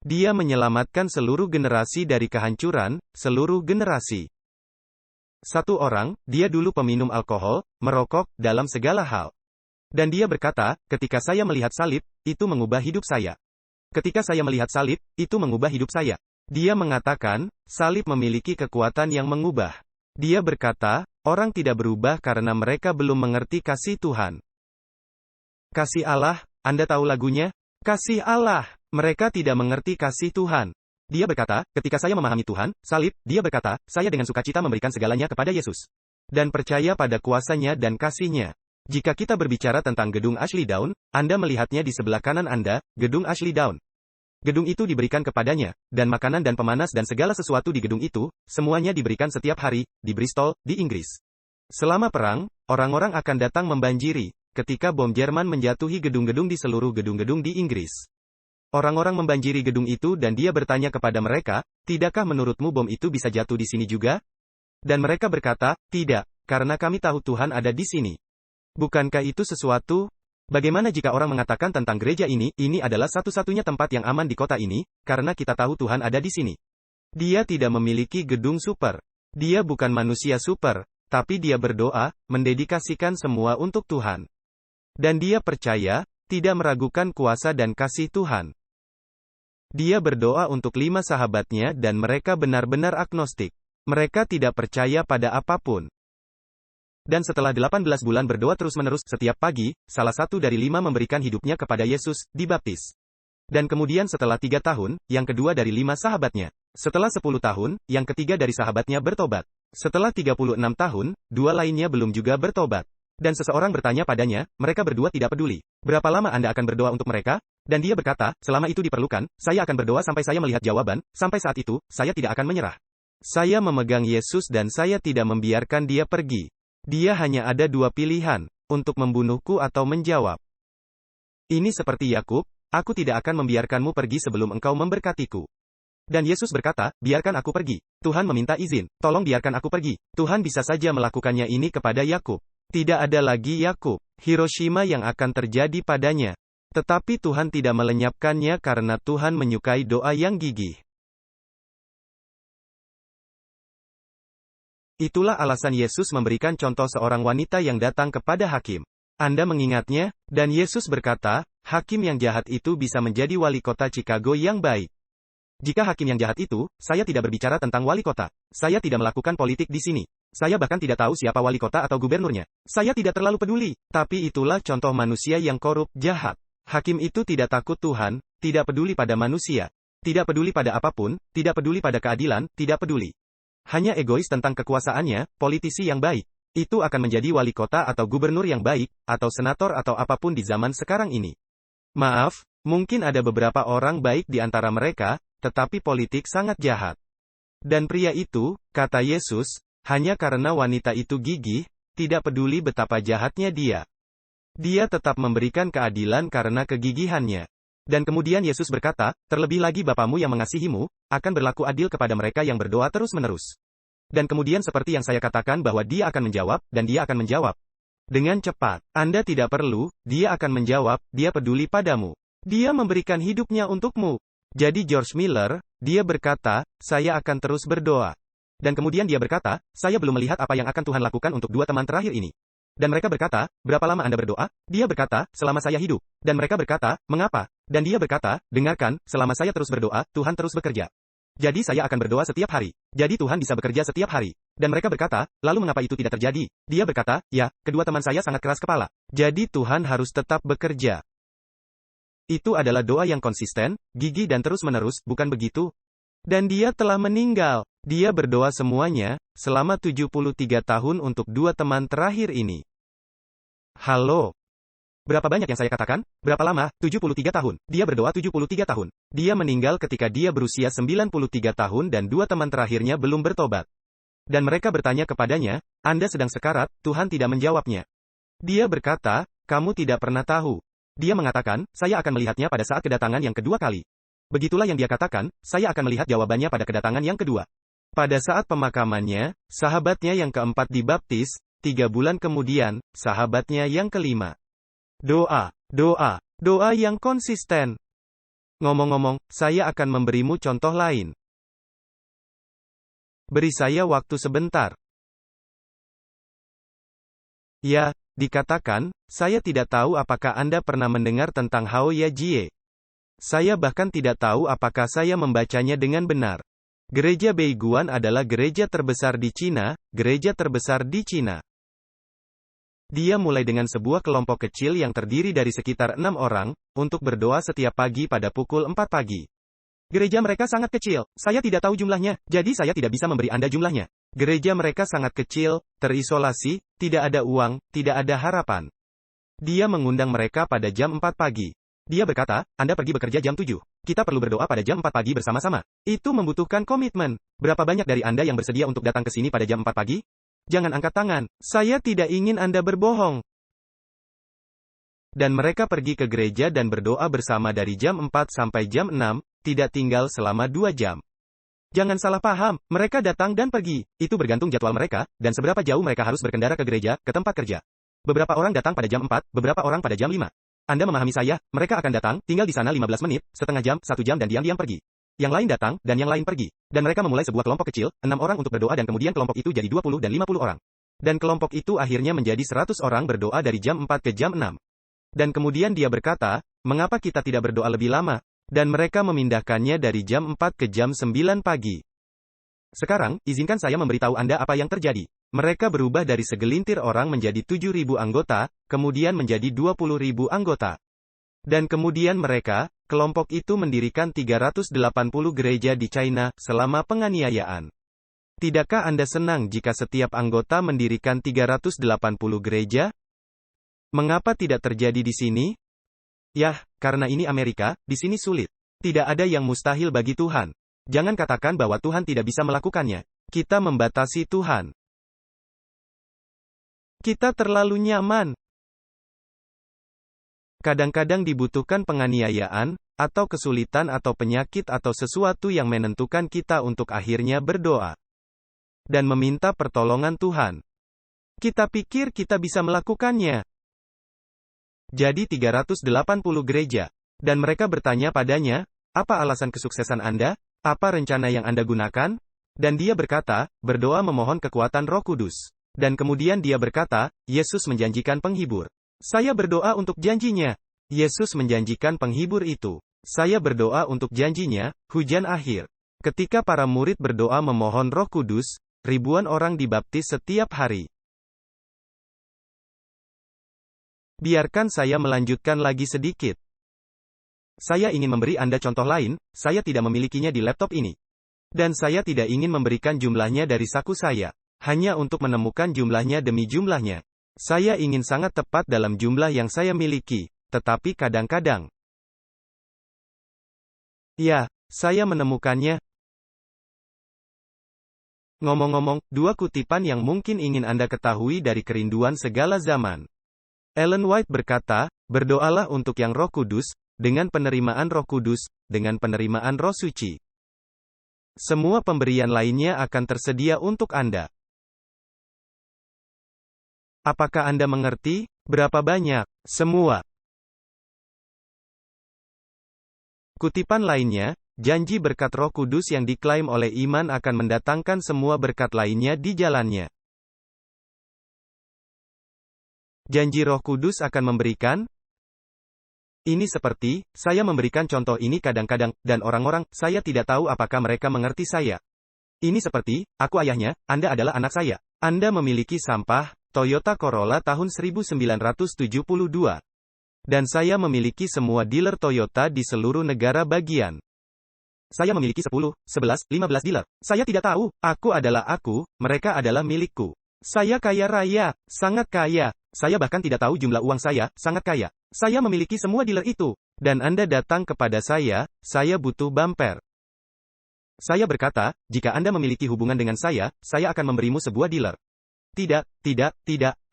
Dia menyelamatkan seluruh generasi dari kehancuran, seluruh generasi. Satu orang, dia dulu peminum alkohol, merokok, dalam segala hal. Dan dia berkata, ketika saya melihat salib, itu mengubah hidup saya. Ketika saya melihat salib, itu mengubah hidup saya. Dia mengatakan, salib memiliki kekuatan yang mengubah. Dia berkata, orang tidak berubah karena mereka belum mengerti kasih Tuhan. Kasih Allah, Anda tahu lagunya? Kasih Allah. Mereka tidak mengerti kasih Tuhan. Dia berkata, ketika saya memahami Tuhan, salib, dia berkata, saya dengan sukacita memberikan segalanya kepada Yesus. Dan percaya pada kuasanya dan kasih-Nya. Jika kita berbicara tentang gedung Ashley Down, Anda melihatnya di sebelah kanan Anda, gedung Ashley Down. Gedung itu diberikan kepadanya, dan makanan dan pemanas dan segala sesuatu di gedung itu, semuanya diberikan setiap hari, di Bristol, di Inggris. Selama perang, orang-orang akan datang membanjiri, ketika bom Jerman menjatuhi gedung-gedung di seluruh gedung-gedung di Inggris. Orang-orang membanjiri gedung itu dan dia bertanya kepada mereka, tidakkah menurutmu bom itu bisa jatuh di sini juga? Dan mereka berkata, tidak, karena kami tahu Tuhan ada di sini. Bukankah itu sesuatu? Bagaimana jika orang mengatakan tentang gereja ini adalah satu-satunya tempat yang aman di kota ini, karena kita tahu Tuhan ada di sini. Dia tidak memiliki gedung super. Dia bukan manusia super, tapi dia berdoa, mendedikasikan semua untuk Tuhan. Dan dia percaya, tidak meragukan kuasa dan kasih Tuhan. Dia berdoa untuk 5 sahabatnya dan mereka benar-benar agnostik. Mereka tidak percaya pada apapun. Dan setelah 18 bulan berdoa terus-menerus setiap pagi, salah satu dari 5 memberikan hidupnya kepada Yesus, dibaptis. Dan kemudian setelah 3 tahun, yang kedua dari 5 sahabatnya. Setelah 10 tahun, yang ketiga dari sahabatnya bertobat. Setelah 36 tahun, 2 lainnya belum juga bertobat. Dan seseorang bertanya padanya, mereka berdua tidak peduli. Berapa lama Anda akan berdoa untuk mereka? Dan dia berkata, selama itu diperlukan, saya akan berdoa sampai saya melihat jawaban, sampai saat itu, saya tidak akan menyerah. Saya memegang Yesus dan saya tidak membiarkan dia pergi. Dia hanya ada 2 pilihan, untuk membunuhku atau menjawab. Ini seperti Yakub, aku tidak akan membiarkanmu pergi sebelum engkau memberkatiku. Dan Yesus berkata, biarkan aku pergi. Tuhan meminta izin, tolong biarkan aku pergi. Tuhan bisa saja melakukannya ini kepada Yakub. Tidak ada lagi Yakub, Hiroshima yang akan terjadi padanya. Tetapi Tuhan tidak melenyapkannya karena Tuhan menyukai doa yang gigih. Itulah alasan Yesus memberikan contoh seorang wanita yang datang kepada hakim. Anda mengingatnya, dan Yesus berkata, hakim yang jahat itu bisa menjadi wali kota Chicago yang baik. Jika hakim yang jahat itu, saya tidak berbicara tentang wali kota. Saya tidak melakukan politik di sini. Saya bahkan tidak tahu siapa wali kota atau gubernurnya. Saya tidak terlalu peduli. Tapi itulah contoh manusia yang korup, jahat. Hakim itu tidak takut Tuhan, tidak peduli pada manusia. Tidak peduli pada apapun, tidak peduli pada keadilan, tidak peduli. Hanya egois tentang kekuasaannya, politisi yang baik. Itu akan menjadi wali kota atau gubernur yang baik, atau senator atau apapun di zaman sekarang ini. Maaf, mungkin ada beberapa orang baik di antara mereka, tetapi politik sangat jahat. Dan pria itu, kata Yesus, hanya karena wanita itu gigih, tidak peduli betapa jahatnya dia. Dia tetap memberikan keadilan karena kegigihannya. Dan kemudian Yesus berkata, terlebih lagi Bapamu yang mengasihimu, akan berlaku adil kepada mereka yang berdoa terus-menerus. Dan kemudian seperti yang saya katakan bahwa dia akan menjawab, dan dia akan menjawab. Dengan cepat. Anda tidak perlu, dia akan menjawab, dia peduli padamu. Dia memberikan hidupnya untukmu. Jadi George Miller, dia berkata, saya akan terus berdoa. Dan kemudian dia berkata, saya belum melihat apa yang akan Tuhan lakukan untuk dua teman terakhir ini. Dan mereka berkata, berapa lama Anda berdoa? Dia berkata, selama saya hidup. Dan mereka berkata, mengapa? Dan dia berkata, dengarkan, selama saya terus berdoa, Tuhan terus bekerja. Jadi saya akan berdoa setiap hari. Jadi Tuhan bisa bekerja setiap hari. Dan mereka berkata, lalu mengapa itu tidak terjadi? Dia berkata, ya, kedua teman saya sangat keras kepala. Jadi Tuhan harus tetap bekerja. Itu adalah doa yang konsisten, gigih dan terus-menerus, bukan begitu? Dan dia telah meninggal. Dia berdoa semuanya, selama 73 tahun untuk dua teman terakhir ini. Halo. Berapa banyak yang saya katakan? Berapa lama? 73 tahun. Dia berdoa 73 tahun. Dia meninggal ketika dia berusia 93 tahun dan dua teman terakhirnya belum bertobat. Dan mereka bertanya kepadanya, Anda sedang sekarat, Tuhan tidak menjawabnya. Dia berkata, kamu tidak pernah tahu. Dia mengatakan, saya akan melihatnya pada saat kedatangan yang kedua kali. Begitulah yang dia katakan, saya akan melihat jawabannya pada kedatangan yang kedua. Pada saat pemakamannya, sahabatnya yang keempat dibaptis, 3 bulan kemudian, sahabatnya yang kelima. Doa, doa, doa yang konsisten. Ngomong-ngomong, saya akan memberimu contoh lain. Beri saya waktu sebentar. Ya, dikatakan, saya tidak tahu apakah Anda pernah mendengar tentang Hao Ya Jie. Saya bahkan tidak tahu apakah saya membacanya dengan benar. Gereja Beiguan adalah gereja terbesar di Cina, gereja terbesar di Cina. Dia mulai dengan sebuah kelompok kecil yang terdiri dari sekitar 6 orang, untuk berdoa setiap pagi pada pukul 4 pagi. Gereja mereka sangat kecil, saya tidak tahu jumlahnya, jadi saya tidak bisa memberi Anda jumlahnya. Gereja mereka sangat kecil, terisolasi, tidak ada uang, tidak ada harapan. Dia mengundang mereka pada jam 4 pagi. Dia berkata, Anda pergi bekerja jam 7. Kita perlu berdoa pada jam 4 pagi bersama-sama. Itu membutuhkan komitmen. Berapa banyak dari Anda yang bersedia untuk datang ke sini pada jam 4 pagi? Jangan angkat tangan. Saya tidak ingin Anda berbohong. Dan mereka pergi ke gereja dan berdoa bersama dari jam 4 sampai jam 6, tidak tinggal selama 2 jam. Jangan salah paham, mereka datang dan pergi. Itu bergantung jadwal mereka, dan seberapa jauh mereka harus berkendara ke gereja, ke tempat kerja. Beberapa orang datang pada jam 4, beberapa orang pada jam 5. Anda memahami saya, mereka akan datang, tinggal di sana 15 menit, setengah jam, 1 jam dan diam-diam pergi. Yang lain datang, dan yang lain pergi. Dan mereka memulai sebuah kelompok kecil, 6 orang untuk berdoa dan kemudian kelompok itu jadi 20 dan 50 orang. Dan kelompok itu akhirnya menjadi 100 orang berdoa dari jam 4 ke jam 6. Dan kemudian dia berkata, mengapa kita tidak berdoa lebih lama? Dan mereka memindahkannya dari jam 4 ke jam 9 pagi. Sekarang, izinkan saya memberitahu Anda apa yang terjadi. Mereka berubah dari segelintir orang menjadi 7.000 anggota, kemudian menjadi 20.000 anggota. Dan kemudian mereka, kelompok itu mendirikan 380 gereja di China, selama penganiayaan. Tidakkah Anda senang jika setiap anggota mendirikan 380 gereja? Mengapa tidak terjadi di sini? Yah, karena ini Amerika, di sini sulit. Tidak ada yang mustahil bagi Tuhan. Jangan katakan bahwa Tuhan tidak bisa melakukannya. Kita membatasi Tuhan. Kita terlalu nyaman. Kadang-kadang dibutuhkan penganiayaan, atau kesulitan atau penyakit atau sesuatu yang menentukan kita untuk akhirnya berdoa. Dan meminta pertolongan Tuhan. Kita pikir kita bisa melakukannya. Jadi 380 gereja. Dan mereka bertanya padanya, apa alasan kesuksesan Anda? Apa rencana yang Anda gunakan? Dan dia berkata, berdoa memohon kekuatan Roh Kudus. Dan kemudian dia berkata, Yesus menjanjikan penghibur. Saya berdoa untuk janjinya. Yesus menjanjikan penghibur itu. Saya berdoa untuk janjinya, hujan akhir. Ketika para murid berdoa memohon Roh Kudus, ribuan orang dibaptis setiap hari. Biarkan saya melanjutkan lagi sedikit. Saya ingin memberi Anda contoh lain, saya tidak memilikinya di laptop ini. Dan saya tidak ingin memberikan jumlahnya dari saku saya. Hanya untuk menemukan jumlahnya demi jumlahnya. Saya ingin sangat tepat dalam jumlah yang saya miliki, tetapi kadang-kadang. Ya, saya menemukannya. Ngomong-ngomong, dua kutipan yang mungkin ingin Anda ketahui dari kerinduan segala zaman. Ellen White berkata, berdoalah untuk yang Roh Kudus, dengan penerimaan Roh Kudus, dengan penerimaan Roh Suci. Semua pemberian lainnya akan tersedia untuk Anda. Apakah Anda mengerti? Berapa banyak? Semua. Kutipan lainnya, janji berkat Roh Kudus yang diklaim oleh iman akan mendatangkan semua berkat lainnya di jalannya. Janji Roh Kudus akan memberikan. Ini seperti, saya memberikan contoh ini kadang-kadang, dan orang-orang, saya tidak tahu apakah mereka mengerti saya. Ini seperti, aku ayahnya, Anda adalah anak saya. Anda memiliki sampah, Toyota Corolla tahun 1972. Dan saya memiliki semua dealer Toyota di seluruh negara bagian. Saya memiliki 10, 11, 15 dealer. Saya tidak tahu, aku adalah aku, mereka adalah milikku. Saya kaya raya, sangat kaya. Saya bahkan tidak tahu jumlah uang saya, sangat kaya. Saya memiliki semua dealer itu. Dan Anda datang kepada saya butuh bumper. Saya berkata, jika Anda memiliki hubungan dengan saya akan memberimu sebuah dealer. Tidak,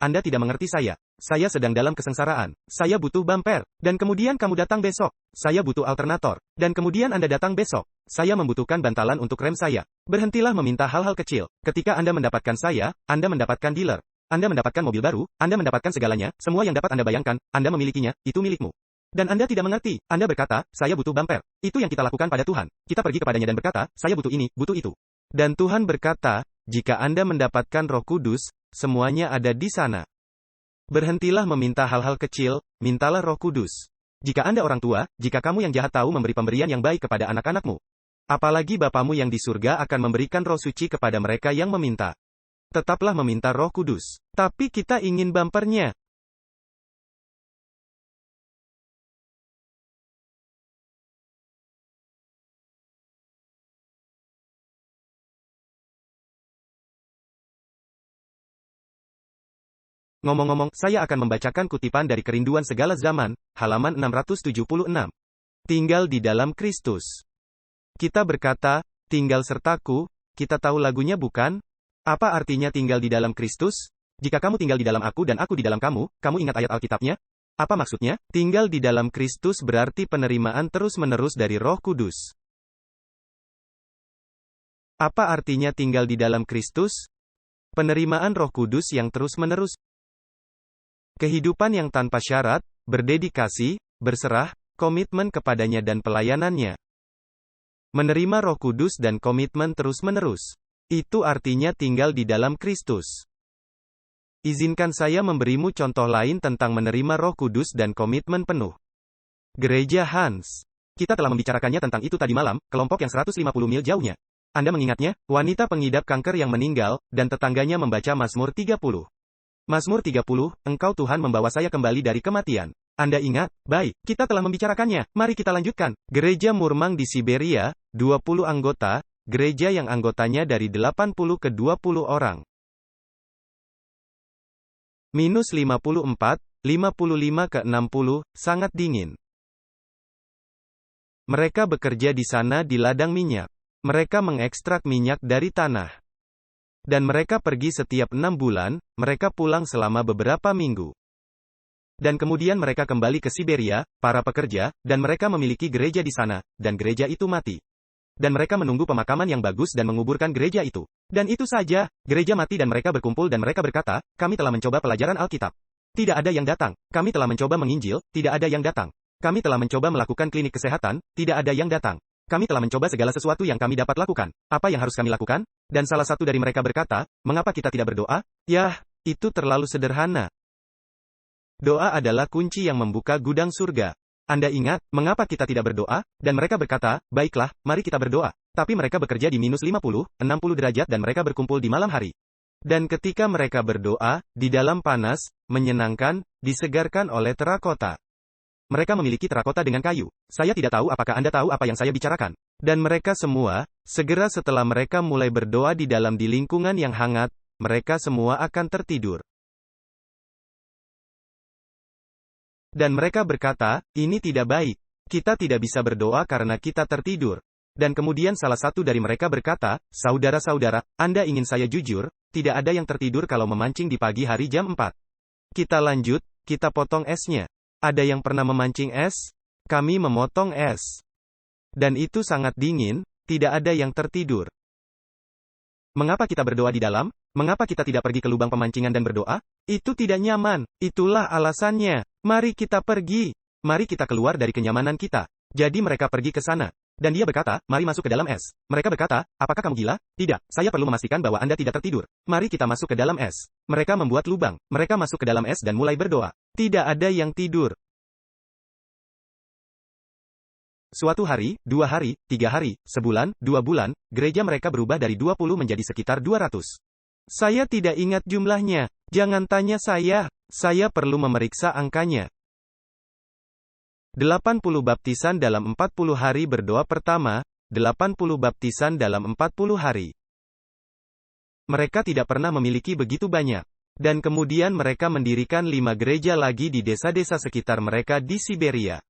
Anda tidak mengerti saya. Saya sedang dalam kesengsaraan. Saya butuh bumper. Dan kemudian kamu datang besok. Saya butuh alternator. Dan kemudian Anda datang besok. Saya membutuhkan bantalan untuk rem saya. Berhentilah meminta hal-hal kecil. Ketika Anda mendapatkan saya, Anda mendapatkan dealer. Anda mendapatkan mobil baru, Anda mendapatkan segalanya, semua yang dapat Anda bayangkan, Anda memilikinya, itu milikmu. Dan Anda tidak mengerti. Anda berkata, saya butuh bumper. Itu yang kita lakukan pada Tuhan. Kita pergi kepadanya dan berkata, saya butuh ini, butuh itu. Dan Tuhan berkata, jika Anda mendapatkan Roh Kudus, semuanya ada di sana. Berhentilah meminta hal-hal kecil, mintalah Roh Kudus. Jika Anda orang tua, jika kamu yang jahat tahu memberi pemberian yang baik kepada anak-anakmu, apalagi Bapamu yang di surga akan memberikan Roh Suci kepada mereka yang meminta. Tetaplah meminta Roh Kudus. Tapi kita ingin bumpernya. Ngomong-ngomong, saya akan membacakan kutipan dari Kerinduan Segala Zaman, halaman 676. Tinggal di dalam Kristus. Kita berkata, tinggal sertaku, kita tahu lagunya bukan? Apa artinya tinggal di dalam Kristus? Jika kamu tinggal di dalam aku dan aku di dalam kamu ingat ayat Alkitabnya? Apa maksudnya? Tinggal di dalam Kristus berarti penerimaan terus-menerus dari Roh Kudus. Apa artinya tinggal di dalam Kristus? Penerimaan Roh Kudus yang terus-menerus. Kehidupan yang tanpa syarat, berdedikasi, berserah, komitmen kepadanya dan pelayanannya. Menerima Roh Kudus dan komitmen terus-menerus. Itu artinya tinggal di dalam Kristus. Izinkan saya memberimu contoh lain tentang menerima Roh Kudus dan komitmen penuh. Gereja Hans. Kita telah membicarakannya tentang itu tadi malam, kelompok yang 150 mil jauhnya. Anda mengingatnya, wanita pengidap kanker yang meninggal, dan tetangganya membaca Mazmur 30. Mazmur 30, engkau Tuhan membawa saya kembali dari kematian. Anda ingat? Baik, kita telah membicarakannya, mari kita lanjutkan. Gereja Murmang di Siberia, 20 anggota, gereja yang anggotanya dari 80 ke 20 orang. Minus 54, 55 ke 60, sangat dingin. Mereka bekerja di sana di ladang minyak. Mereka mengekstrak minyak dari tanah. Dan mereka pergi setiap 6 bulan, mereka pulang selama beberapa minggu. Dan kemudian mereka kembali ke Siberia, para pekerja, dan mereka memiliki gereja di sana, dan gereja itu mati. Dan mereka menunggu pemakaman yang bagus dan menguburkan gereja itu. Dan itu saja, gereja mati dan mereka berkumpul dan mereka berkata, kami telah mencoba pelajaran Alkitab. Tidak ada yang datang. Kami telah mencoba menginjil, tidak ada yang datang. Kami telah mencoba melakukan klinik kesehatan, tidak ada yang datang. Kami telah mencoba segala sesuatu yang kami dapat lakukan. Apa yang harus kami lakukan? Dan salah satu dari mereka berkata, "Mengapa kita tidak berdoa?" Yah, itu terlalu sederhana. Doa adalah kunci yang membuka gudang surga. Anda ingat, mengapa kita tidak berdoa? Dan mereka berkata, "Baiklah, mari kita berdoa." Tapi mereka bekerja di minus 50, 60 derajat dan mereka berkumpul di malam hari. Dan ketika mereka berdoa, di dalam panas, menyenangkan, disegarkan oleh terakota. Mereka memiliki terakota dengan kayu. Saya tidak tahu apakah Anda tahu apa yang saya bicarakan. Dan mereka semua, segera setelah mereka mulai berdoa di lingkungan yang hangat, mereka semua akan tertidur. Dan mereka berkata, "Ini tidak baik. Kita tidak bisa berdoa karena kita tertidur." Dan kemudian salah satu dari mereka berkata, "Saudara-saudara, Anda ingin saya jujur, tidak ada yang tertidur kalau memancing di pagi hari jam 4. Kita lanjut, kita potong esnya. Ada yang pernah memancing es? Kami memotong es. Dan itu sangat dingin, tidak ada yang tertidur. Mengapa kita berdoa di dalam? Mengapa kita tidak pergi ke lubang pemancingan dan berdoa? Itu tidak nyaman. Itulah alasannya. Mari kita pergi. Mari kita keluar dari kenyamanan kita." Jadi mereka pergi ke sana. Dan dia berkata, "Mari masuk ke dalam es." Mereka berkata, "Apakah kamu gila?" "Tidak, saya perlu memastikan bahwa Anda tidak tertidur. Mari kita masuk ke dalam es." Mereka membuat lubang. Mereka masuk ke dalam es dan mulai berdoa. Tidak ada yang tidur. Suatu hari, 2 hari, 3 hari, sebulan, 2 bulan, gereja mereka berubah dari 20 menjadi sekitar 200. Saya tidak ingat jumlahnya. Jangan tanya saya. Saya perlu memeriksa angkanya. 80 baptisan dalam 40 hari berdoa pertama, 80 baptisan dalam 40 hari. Mereka tidak pernah memiliki begitu banyak. Dan kemudian mereka mendirikan 5 gereja lagi di desa-desa sekitar mereka di Siberia.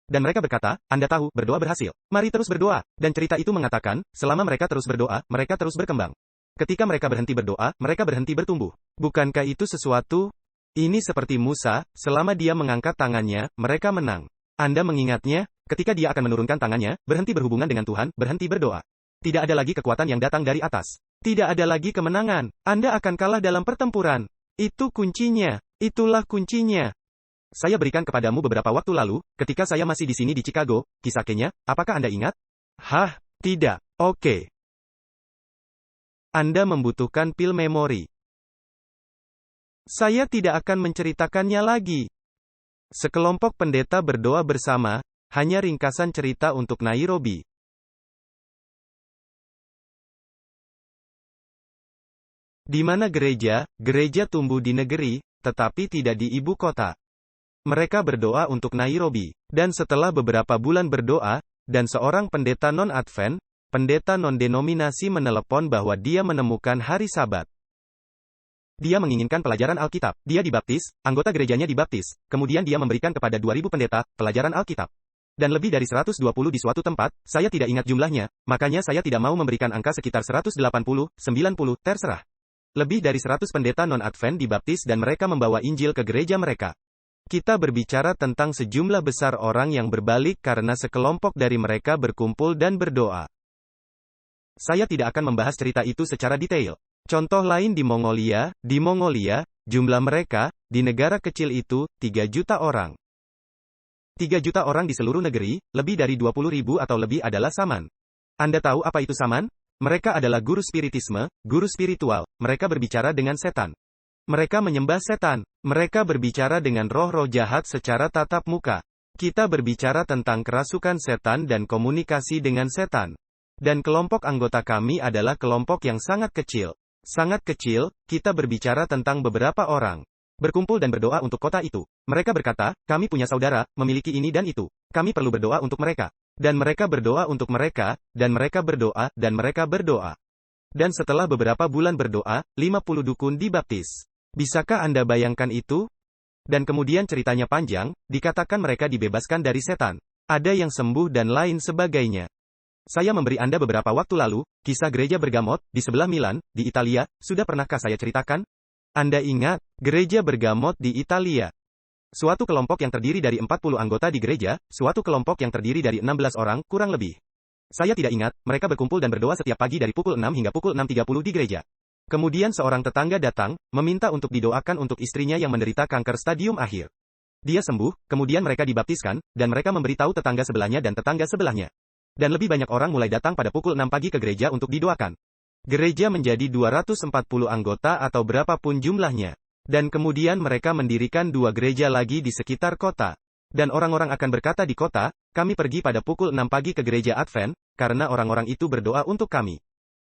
Dan mereka berkata, "Anda tahu, berdoa berhasil. Mari terus berdoa." Dan cerita itu mengatakan, selama mereka terus berdoa, mereka terus berkembang. Ketika mereka berhenti berdoa, mereka berhenti bertumbuh. Bukankah itu sesuatu? Ini seperti Musa, selama dia mengangkat tangannya, mereka menang. Anda mengingatnya, ketika dia akan menurunkan tangannya, berhenti berhubungan dengan Tuhan, berhenti berdoa. Tidak ada lagi kekuatan yang datang dari atas. Tidak ada lagi kemenangan. Anda akan kalah dalam pertempuran. Itu kuncinya. Itulah kuncinya. Saya berikan kepadamu beberapa waktu lalu, ketika saya masih di sini di Chicago, kisah Kenya, apakah Anda ingat? Hah? Tidak. Oke. Anda membutuhkan pil memori. Saya tidak akan menceritakannya lagi. Sekelompok pendeta berdoa bersama, hanya ringkasan cerita untuk Nairobi. Di mana gereja tumbuh di negeri, tetapi tidak di ibu kota. Mereka berdoa untuk Nairobi. Dan setelah beberapa bulan berdoa, dan seorang pendeta non-Advent, pendeta non-denominasi menelepon bahwa dia menemukan hari Sabat. Dia menginginkan pelajaran Alkitab. Dia dibaptis, anggota gerejanya dibaptis, kemudian dia memberikan kepada 2.000 pendeta, pelajaran Alkitab. Dan lebih dari 120 di suatu tempat, saya tidak ingat jumlahnya, makanya saya tidak mau memberikan angka sekitar 180, 90, terserah. Lebih dari 100 pendeta non-Advent dibaptis dan mereka membawa Injil ke gereja mereka. Kita berbicara tentang sejumlah besar orang yang berbalik karena sekelompok dari mereka berkumpul dan berdoa. Saya tidak akan membahas cerita itu secara detail. Contoh lain di Mongolia, jumlah mereka, di negara kecil itu, 3 juta orang. 3 juta orang di seluruh negeri, lebih dari 20.000 atau lebih adalah saman. Anda tahu apa itu saman? Mereka adalah guru spiritisme, guru spiritual, mereka berbicara dengan setan. Mereka menyembah setan. Mereka berbicara dengan roh-roh jahat secara tatap muka. Kita berbicara tentang kerasukan setan dan komunikasi dengan setan. Dan kelompok anggota kami adalah kelompok yang sangat kecil. Sangat kecil, kita berbicara tentang beberapa orang. Berkumpul dan berdoa untuk kota itu. Mereka berkata, "Kami punya saudara, memiliki ini dan itu. Kami perlu berdoa untuk mereka." Dan mereka berdoa untuk mereka, dan mereka berdoa, dan mereka berdoa. Dan setelah beberapa bulan berdoa, 50 dukun dibaptis. Bisakah Anda bayangkan itu? Dan kemudian ceritanya panjang, dikatakan mereka dibebaskan dari setan. Ada yang sembuh dan lain sebagainya. Saya memberi Anda beberapa waktu lalu, kisah gereja Bergamot, di sebelah Milan, di Italia, sudah pernahkah saya ceritakan? Anda ingat, gereja Bergamot di Italia. Suatu kelompok yang terdiri dari 40 anggota di gereja, suatu kelompok yang terdiri dari 16 orang, kurang lebih. Saya tidak ingat, mereka berkumpul dan berdoa setiap pagi dari pukul 6 hingga pukul 6.30 di gereja. Kemudian seorang tetangga datang, meminta untuk didoakan untuk istrinya yang menderita kanker stadium akhir. Dia sembuh, kemudian mereka dibaptiskan, dan mereka memberitahu tetangga sebelahnya dan tetangga sebelahnya. Dan lebih banyak orang mulai datang pada pukul 6 pagi ke gereja untuk didoakan. Gereja menjadi 240 anggota atau berapapun jumlahnya. Dan kemudian mereka mendirikan 2 gereja lagi di sekitar kota. Dan orang-orang akan berkata di kota, kami pergi pada pukul 6 pagi ke gereja Advent, karena orang-orang itu berdoa untuk kami.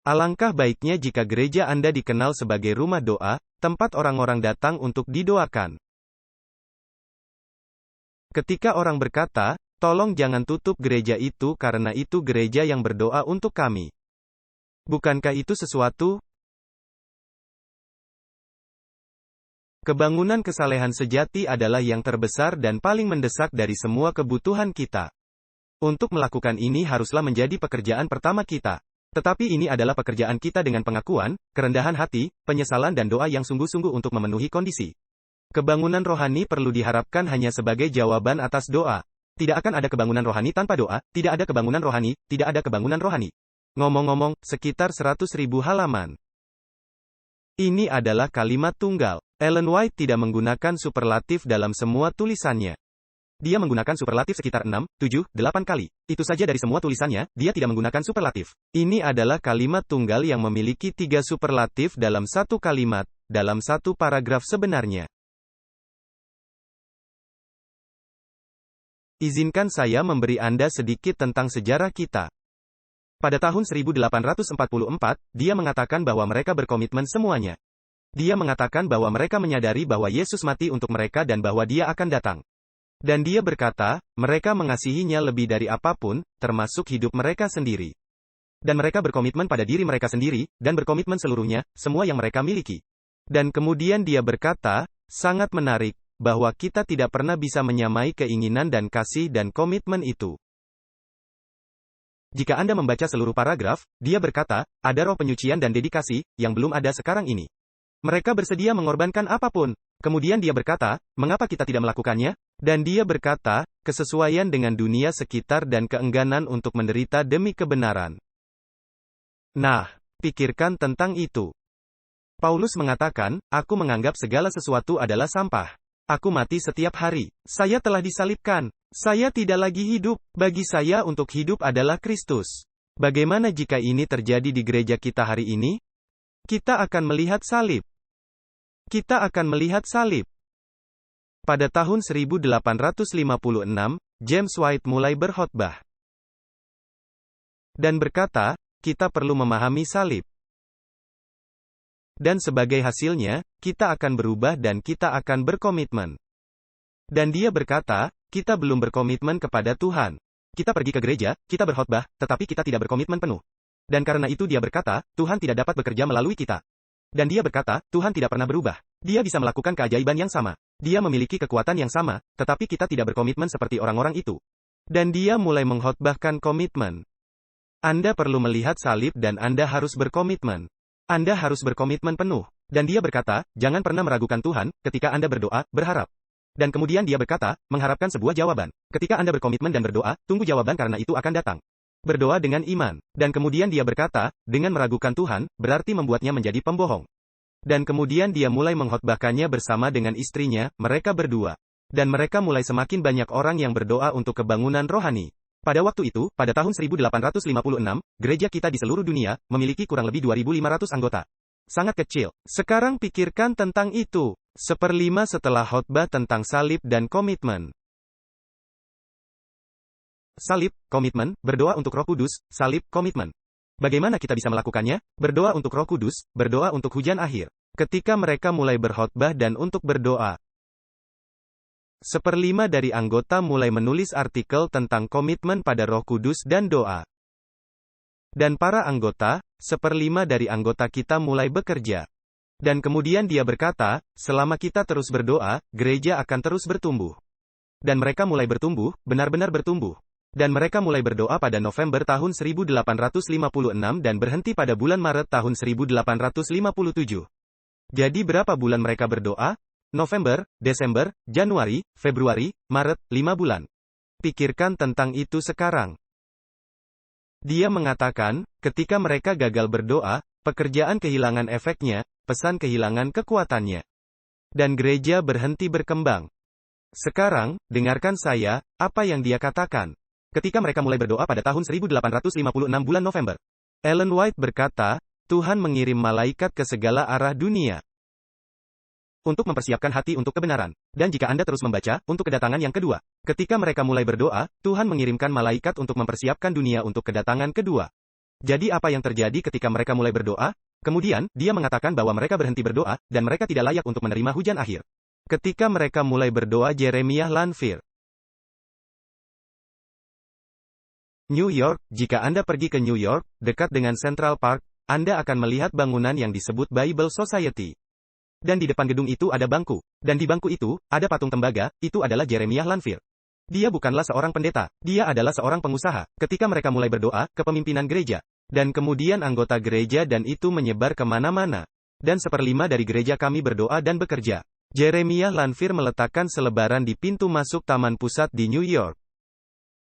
Alangkah baiknya jika gereja Anda dikenal sebagai rumah doa, tempat orang-orang datang untuk didoakan. Ketika orang berkata, tolong jangan tutup gereja itu karena itu gereja yang berdoa untuk kami. Bukankah itu sesuatu? Kebangunan kesalehan sejati adalah yang terbesar dan paling mendesak dari semua kebutuhan kita. Untuk melakukan ini haruslah menjadi pekerjaan pertama kita. Tetapi ini adalah pekerjaan kita dengan pengakuan, kerendahan hati, penyesalan dan doa yang sungguh-sungguh untuk memenuhi kondisi. Kebangunan rohani perlu diharapkan hanya sebagai jawaban atas doa. Tidak akan ada kebangunan rohani tanpa doa, tidak ada kebangunan rohani, tidak ada kebangunan rohani. Ngomong-ngomong, sekitar 100.000 halaman. Ini adalah kalimat tunggal. Ellen White tidak menggunakan superlatif dalam semua tulisannya. Dia menggunakan superlatif sekitar 6, 7, 8 kali. Itu saja dari semua tulisannya, dia tidak menggunakan superlatif. Ini adalah kalimat tunggal yang memiliki 3 superlatif dalam satu kalimat, dalam satu paragraf sebenarnya. Izinkan saya memberi Anda sedikit tentang sejarah kita. Pada tahun 1844, dia mengatakan bahwa mereka berkomitmen semuanya. Dia mengatakan bahwa mereka menyadari bahwa Yesus mati untuk mereka dan bahwa dia akan datang. Dan dia berkata, mereka mengasihinya lebih dari apapun, termasuk hidup mereka sendiri. Dan mereka berkomitmen pada diri mereka sendiri, dan berkomitmen seluruhnya, semua yang mereka miliki. Dan kemudian dia berkata, sangat menarik, bahwa kita tidak pernah bisa menyamai keinginan dan kasih dan komitmen itu. Jika Anda membaca seluruh paragraf, dia berkata, ada roh penyucian dan dedikasi, yang belum ada sekarang ini. Mereka bersedia mengorbankan apapun. Kemudian dia berkata, mengapa kita tidak melakukannya? Dan dia berkata, kesesuaian dengan dunia sekitar dan keengganan untuk menderita demi kebenaran. Nah, pikirkan tentang itu. Paulus mengatakan, aku menganggap segala sesuatu adalah sampah. Aku mati setiap hari. Saya telah disalibkan. Saya tidak lagi hidup. Bagi saya untuk hidup adalah Kristus. Bagaimana jika ini terjadi di gereja kita hari ini? Kita akan melihat salib. Kita akan melihat salib. Pada tahun 1856, James White mulai berkhotbah dan berkata, kita perlu memahami salib. Dan sebagai hasilnya, kita akan berubah dan kita akan berkomitmen. Dan dia berkata, kita belum berkomitmen kepada Tuhan. Kita pergi ke gereja, kita berkhotbah, tetapi kita tidak berkomitmen penuh. Dan karena itu dia berkata, Tuhan tidak dapat bekerja melalui kita. Dan dia berkata, Tuhan tidak pernah berubah. Dia bisa melakukan keajaiban yang sama. Dia memiliki kekuatan yang sama, tetapi kita tidak berkomitmen seperti orang-orang itu. Dan dia mulai mengkhotbahkan komitmen. Anda perlu melihat salib dan Anda harus berkomitmen. Anda harus berkomitmen penuh. Dan dia berkata, jangan pernah meragukan Tuhan, ketika Anda berdoa, berharap. Dan kemudian dia berkata, mengharapkan sebuah jawaban. Ketika Anda berkomitmen dan berdoa, tunggu jawaban karena itu akan datang. Berdoa dengan iman. Dan kemudian dia berkata, dengan meragukan Tuhan, berarti membuatnya menjadi pembohong. Dan kemudian dia mulai mengkhotbahkannya bersama dengan istrinya, mereka berdua. Dan mereka mulai semakin banyak orang yang berdoa untuk kebangunan rohani. Pada waktu itu, pada tahun 1856, gereja kita di seluruh dunia, memiliki kurang lebih 2.500 anggota. Sangat kecil. Sekarang pikirkan tentang itu. 1/5 setelah khotbah tentang salib dan komitmen. Salib, komitmen, berdoa untuk Roh Kudus, salib, komitmen. Bagaimana kita bisa melakukannya? Berdoa untuk Roh Kudus, berdoa untuk hujan akhir. Ketika mereka mulai berkhotbah dan untuk berdoa, 1/5 dari anggota mulai menulis artikel tentang komitmen pada Roh Kudus dan doa. Dan para anggota, 1/5 dari anggota kita mulai bekerja. Dan kemudian dia berkata, selama kita terus berdoa, gereja akan terus bertumbuh. Dan mereka mulai bertumbuh, benar-benar bertumbuh. Dan mereka mulai berdoa pada November tahun 1856 dan berhenti pada bulan Maret tahun 1857. Jadi berapa bulan mereka berdoa? November, Desember, Januari, Februari, Maret, 5 bulan. Pikirkan tentang itu sekarang. Dia mengatakan, ketika mereka gagal berdoa, pekerjaan kehilangan efeknya, pesan kehilangan kekuatannya. Dan gereja berhenti berkembang. Sekarang, dengarkan saya, apa yang dia katakan. Ketika mereka mulai berdoa pada tahun 1856 bulan November. Ellen White berkata, Tuhan mengirim malaikat ke segala arah dunia untuk mempersiapkan hati untuk kebenaran. Dan jika Anda terus membaca, untuk kedatangan yang kedua. Ketika mereka mulai berdoa, Tuhan mengirimkan malaikat untuk mempersiapkan dunia untuk kedatangan kedua. Jadi apa yang terjadi ketika mereka mulai berdoa? Kemudian, dia mengatakan bahwa mereka berhenti berdoa, dan mereka tidak layak untuk menerima hujan akhir. Ketika mereka mulai berdoa, Jeremiah Lanfear. New York, jika Anda pergi ke New York, dekat dengan Central Park, Anda akan melihat bangunan yang disebut Bible Society. Dan di depan gedung itu ada bangku. Dan di bangku itu, ada patung tembaga, itu adalah Jeremiah Lanfear. Dia bukanlah seorang pendeta, dia adalah seorang pengusaha. Ketika mereka mulai berdoa, kepemimpinan gereja. Dan kemudian anggota gereja dan itu menyebar kemana-mana. Dan 1/5 dari gereja kami berdoa dan bekerja. Jeremiah Lanfear meletakkan selebaran di pintu masuk Taman Pusat di New York.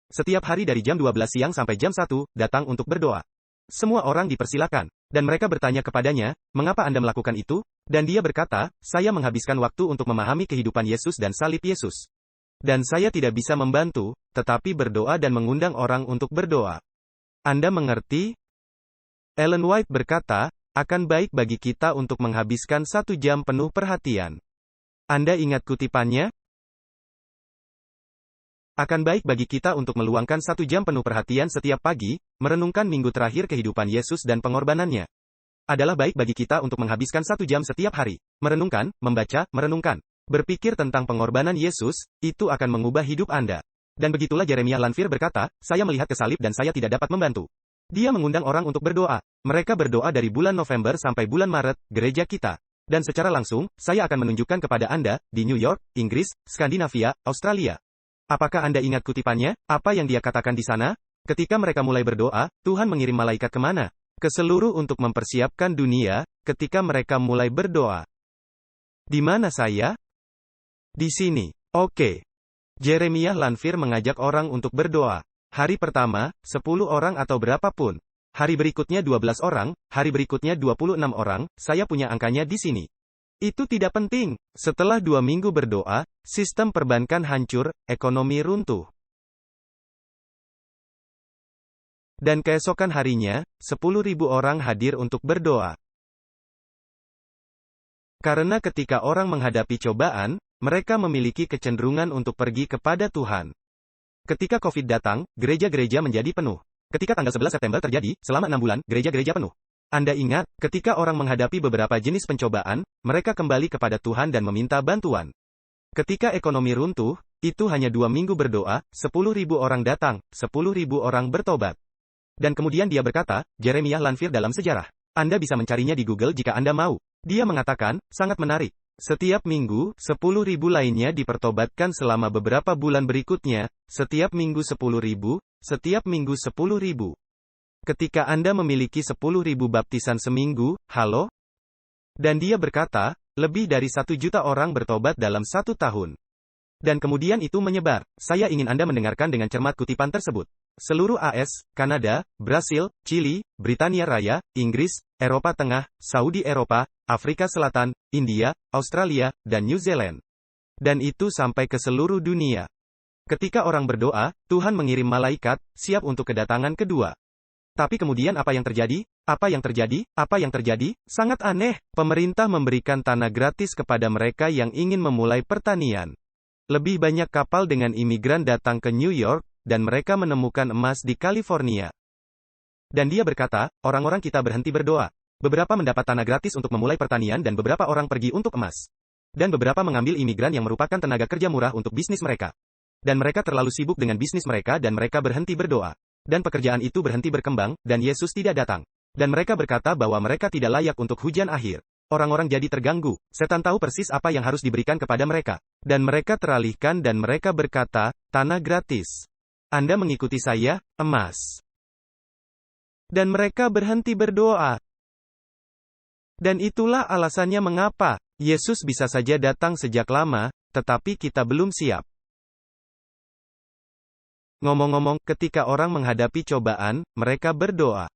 Setiap hari dari jam 12 siang sampai jam 1, datang untuk berdoa. Semua orang dipersilakan. Dan mereka bertanya kepadanya, mengapa Anda melakukan itu? Dan dia berkata, saya menghabiskan waktu untuk memahami kehidupan Yesus dan salib Yesus. Dan saya tidak bisa membantu, tetapi berdoa dan mengundang orang untuk berdoa. Anda mengerti? Ellen White berkata, akan baik bagi kita untuk menghabiskan 1 jam penuh perhatian. Anda ingat kutipannya? Akan baik bagi kita untuk meluangkan 1 jam penuh perhatian setiap pagi, merenungkan minggu terakhir kehidupan Yesus dan pengorbanannya. Adalah baik bagi kita untuk menghabiskan 1 jam setiap hari, merenungkan, membaca, merenungkan. Berpikir tentang pengorbanan Yesus, itu akan mengubah hidup Anda. Dan begitulah Jeremiah Lanfear berkata, saya melihat ke salib dan saya tidak dapat membantu. Dia mengundang orang untuk berdoa. Mereka berdoa dari bulan November sampai bulan Maret, gereja kita. Dan secara langsung, saya akan menunjukkan kepada Anda, di New York, Inggris, Skandinavia, Australia. Apakah Anda ingat kutipannya? Apa yang dia katakan di sana? Ketika mereka mulai berdoa, Tuhan mengirim malaikat kemana? Ke seluruh untuk mempersiapkan dunia, ketika mereka mulai berdoa. Di mana saya? Di sini. Oke. Jeremiah Lanfear mengajak orang untuk berdoa. Hari pertama, 10 orang atau berapapun. Hari berikutnya 12 orang, hari berikutnya 26 orang, saya punya angkanya di sini. Itu tidak penting. Setelah 2 minggu berdoa, sistem perbankan hancur, ekonomi runtuh. Dan keesokan harinya, 10.000 orang hadir untuk berdoa. Karena ketika orang menghadapi cobaan, mereka memiliki kecenderungan untuk pergi kepada Tuhan. Ketika COVID datang, gereja-gereja menjadi penuh. Ketika tanggal 11 September terjadi, selama 6 bulan, gereja-gereja penuh. Anda ingat, ketika orang menghadapi beberapa jenis pencobaan, mereka kembali kepada Tuhan dan meminta bantuan. Ketika ekonomi runtuh, itu hanya 2 minggu berdoa, 10.000 orang datang, 10.000 orang bertobat. Dan kemudian dia berkata, Jeremiah Lanfear dalam sejarah. Anda bisa mencarinya di Google jika Anda mau. Dia mengatakan, sangat menarik. Setiap minggu, 10.000 lainnya dipertobatkan selama beberapa bulan berikutnya, setiap minggu 10.000, setiap minggu 10.000. Ketika Anda memiliki 10.000 baptisan seminggu, halo? Dan dia berkata, lebih dari 1 juta orang bertobat dalam 1 tahun. Dan kemudian itu menyebar. Saya ingin Anda mendengarkan dengan cermat kutipan tersebut. Seluruh AS, Kanada, Brasil, Chili, Britania Raya, Inggris, Eropa Tengah, Saudi Eropa, Afrika Selatan, India, Australia, dan New Zealand. Dan itu sampai ke seluruh dunia. Ketika orang berdoa, Tuhan mengirim malaikat, siap untuk kedatangan kedua. Tapi kemudian apa yang terjadi? Apa yang terjadi? Apa yang terjadi? Sangat aneh. Pemerintah memberikan tanah gratis kepada mereka yang ingin memulai pertanian. Lebih banyak kapal dengan imigran datang ke New York, dan mereka menemukan emas di California. Dan dia berkata, orang-orang kita berhenti berdoa. Beberapa mendapat tanah gratis untuk memulai pertanian dan beberapa orang pergi untuk emas. Dan beberapa mengambil imigran yang merupakan tenaga kerja murah untuk bisnis mereka. Dan mereka terlalu sibuk dengan bisnis mereka dan mereka berhenti berdoa. Dan pekerjaan itu berhenti berkembang, dan Yesus tidak datang. Dan mereka berkata bahwa mereka tidak layak untuk hujan akhir. Orang-orang jadi terganggu. Setan tahu persis apa yang harus diberikan kepada mereka. Dan mereka teralihkan dan mereka berkata, tanah gratis. Anda mengikuti saya, emas. Dan mereka berhenti berdoa. Dan itulah alasannya mengapa Yesus bisa saja datang sejak lama, tetapi kita belum siap. Ngomong-ngomong, ketika orang menghadapi cobaan, mereka berdoa.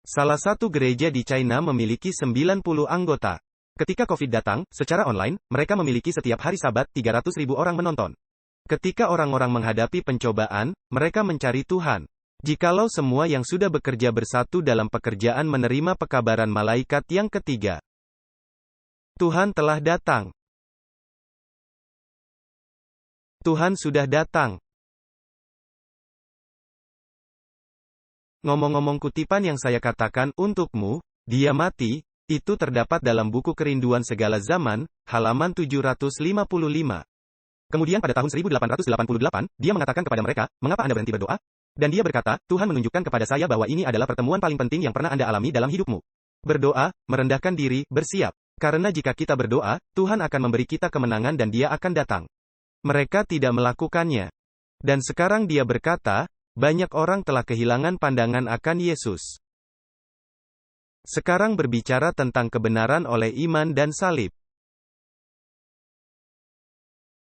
Salah satu gereja di China memiliki 90 anggota. Ketika COVID datang, secara online, mereka memiliki setiap hari Sabat 300.000 orang menonton. Ketika orang-orang menghadapi pencobaan, mereka mencari Tuhan. Jikalau semua yang sudah bekerja bersatu dalam pekerjaan menerima pekabaran malaikat yang ketiga. Tuhan telah datang. Tuhan sudah datang. Ngomong-ngomong, kutipan yang saya katakan untukmu, dia mati, itu terdapat dalam buku Kerinduan Segala Zaman, halaman 755. Kemudian pada tahun 1888, dia mengatakan kepada mereka, mengapa Anda berhenti berdoa? Dan dia berkata, Tuhan menunjukkan kepada saya bahwa ini adalah pertemuan paling penting yang pernah Anda alami dalam hidupmu. Berdoa, merendahkan diri, bersiap. Karena jika kita berdoa, Tuhan akan memberi kita kemenangan dan dia akan datang. Mereka tidak melakukannya. Dan sekarang dia berkata, banyak orang telah kehilangan pandangan akan Yesus. Sekarang berbicara tentang kebenaran oleh iman dan salib.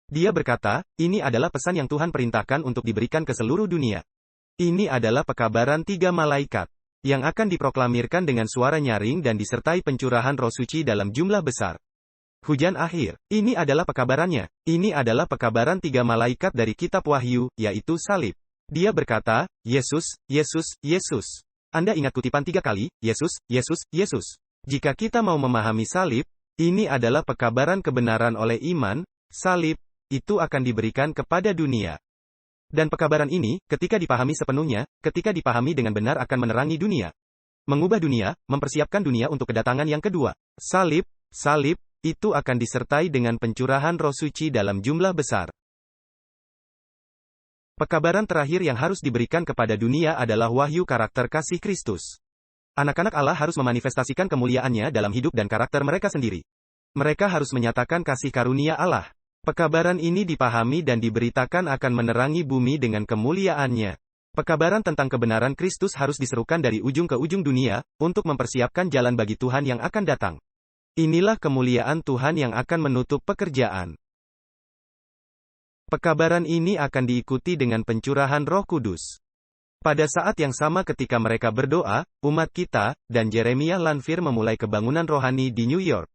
Dia berkata, ini adalah pesan yang Tuhan perintahkan untuk diberikan ke seluruh dunia. Ini adalah pekabaran 3 malaikat, yang akan diproklamirkan dengan suara nyaring dan disertai pencurahan Roh Suci dalam jumlah besar. Hujan akhir. Ini adalah pekabarannya. Ini adalah pekabaran 3 malaikat dari kitab Wahyu, yaitu salib. Dia berkata, Yesus, Yesus, Yesus. Anda ingat kutipan 3 kali, Yesus, Yesus, Yesus. Jika kita mau memahami salib, ini adalah pekabaran kebenaran oleh iman, salib, itu akan diberikan kepada dunia. Dan pekabaran ini, ketika dipahami sepenuhnya, ketika dipahami dengan benar akan menerangi dunia. Mengubah dunia, mempersiapkan dunia untuk kedatangan yang kedua. Salib, salib, itu akan disertai dengan pencurahan Roh Suci dalam jumlah besar. Pekabaran terakhir yang harus diberikan kepada dunia adalah wahyu karakter kasih Kristus. Anak-anak Allah harus memanifestasikan kemuliaannya dalam hidup dan karakter mereka sendiri. Mereka harus menyatakan kasih karunia Allah. Pekabaran ini dipahami dan diberitakan akan menerangi bumi dengan kemuliaannya. Pekabaran tentang kebenaran Kristus harus diserukan dari ujung ke ujung dunia, untuk mempersiapkan jalan bagi Tuhan yang akan datang. Inilah kemuliaan Tuhan yang akan menutup pekerjaan. Pekabaran ini akan diikuti dengan pencurahan Roh Kudus. Pada saat yang sama ketika mereka berdoa, umat kita, dan Jeremiah Lanphier memulai kebangunan rohani di New York.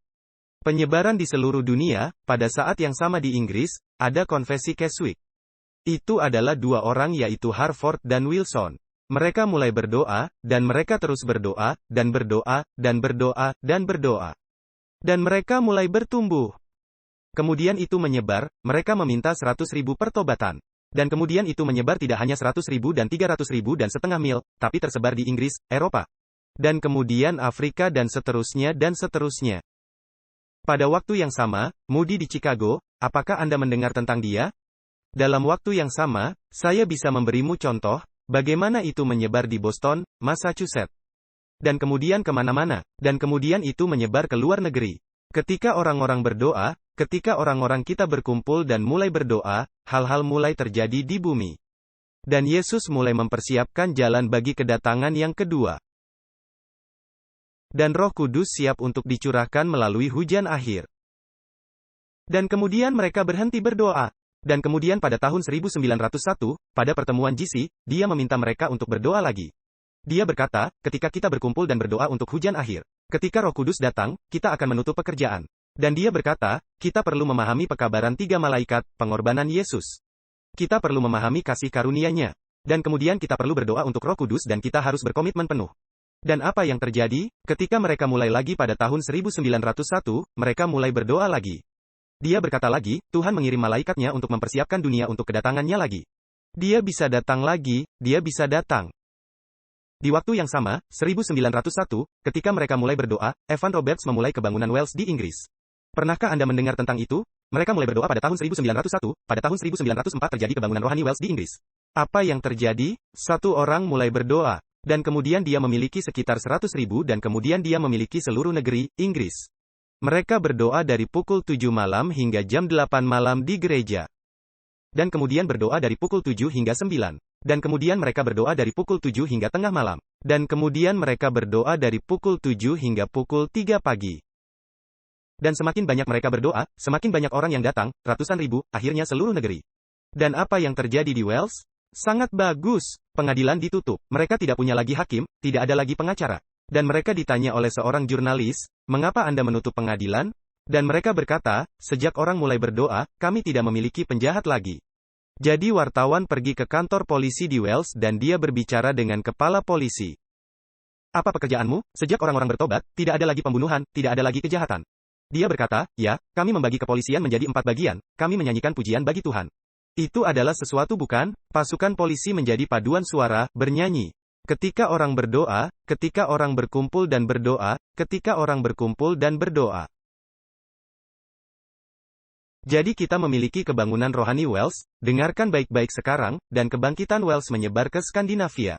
Penyebaran di seluruh dunia, pada saat yang sama di Inggris, ada konfesi Keswick. Itu adalah 2 orang yaitu Harford dan Wilson. Mereka mulai berdoa, dan mereka terus berdoa, dan berdoa, dan berdoa, dan berdoa. Dan mereka mulai bertumbuh. Kemudian itu menyebar, mereka meminta 100.000 pertobatan. Dan kemudian itu menyebar tidak hanya 100.000 dan 300.000 dan setengah mil, tapi tersebar di Inggris, Eropa. Dan kemudian Afrika dan seterusnya dan seterusnya. Pada waktu yang sama, Moody di Chicago, apakah Anda mendengar tentang dia? Dalam waktu yang sama, saya bisa memberimu contoh, bagaimana itu menyebar di Boston, Massachusetts. Dan kemudian kemana-mana. Dan kemudian itu menyebar ke luar negeri. Ketika orang-orang berdoa, ketika orang-orang kita berkumpul dan mulai berdoa, hal-hal mulai terjadi di bumi. Dan Yesus mulai mempersiapkan jalan bagi kedatangan yang kedua. Dan Roh Kudus siap untuk dicurahkan melalui hujan akhir. Dan kemudian mereka berhenti berdoa. Dan kemudian pada tahun 1901, pada pertemuan GC, dia meminta mereka untuk berdoa lagi. Dia berkata, ketika kita berkumpul dan berdoa untuk hujan akhir, ketika Roh Kudus datang, kita akan menutup pekerjaan. Dan dia berkata, kita perlu memahami pekabaran 3 malaikat, pengorbanan Yesus. Kita perlu memahami kasih karunia-Nya. Dan kemudian kita perlu berdoa untuk Roh Kudus dan kita harus berkomitmen penuh. Dan apa yang terjadi? Ketika mereka mulai lagi pada tahun 1901, mereka mulai berdoa lagi. Dia berkata lagi, Tuhan mengirim malaikatnya untuk mempersiapkan dunia untuk kedatangannya lagi. Dia bisa datang lagi, dia bisa datang. Di waktu yang sama, 1901, ketika mereka mulai berdoa, Evan Roberts memulai kebangunan Wells di Inggris. Pernahkah Anda mendengar tentang itu? Mereka mulai berdoa pada tahun 1901, pada tahun 1904 terjadi kebangunan rohani Wells di Inggris. Apa yang terjadi? Satu orang mulai berdoa. Dan kemudian dia memiliki sekitar 100.000 dan kemudian dia memiliki seluruh negeri, Inggris. Mereka berdoa dari pukul 7 malam hingga jam 8 malam di gereja. Dan kemudian berdoa dari pukul 7 hingga 9. Dan kemudian mereka berdoa dari pukul 7 hingga tengah malam. Dan kemudian mereka berdoa dari pukul 7 hingga pukul 3 pagi. Dan semakin banyak mereka berdoa, semakin banyak orang yang datang, ratusan ribu, akhirnya seluruh negeri. Dan apa yang terjadi di Wales? Sangat bagus. Pengadilan ditutup. Mereka tidak punya lagi hakim, tidak ada lagi pengacara. Dan mereka ditanya oleh seorang jurnalis, mengapa Anda menutup pengadilan? Dan mereka berkata, sejak orang mulai berdoa, kami tidak memiliki penjahat lagi. Jadi wartawan pergi ke kantor polisi di Wales dan dia berbicara dengan kepala polisi. Apa pekerjaanmu? Sejak orang-orang bertobat, tidak ada lagi pembunuhan, tidak ada lagi kejahatan. Dia berkata, ya, kami membagi kepolisian menjadi 4 bagian, kami menyanyikan pujian bagi Tuhan. Itu adalah sesuatu bukan? Pasukan polisi menjadi paduan suara, bernyanyi. Ketika orang berdoa, ketika orang berkumpul dan berdoa, ketika orang berkumpul dan berdoa. Jadi kita memiliki kebangunan rohani Wales, dengarkan baik-baik sekarang, dan kebangkitan Wales menyebar ke Skandinavia.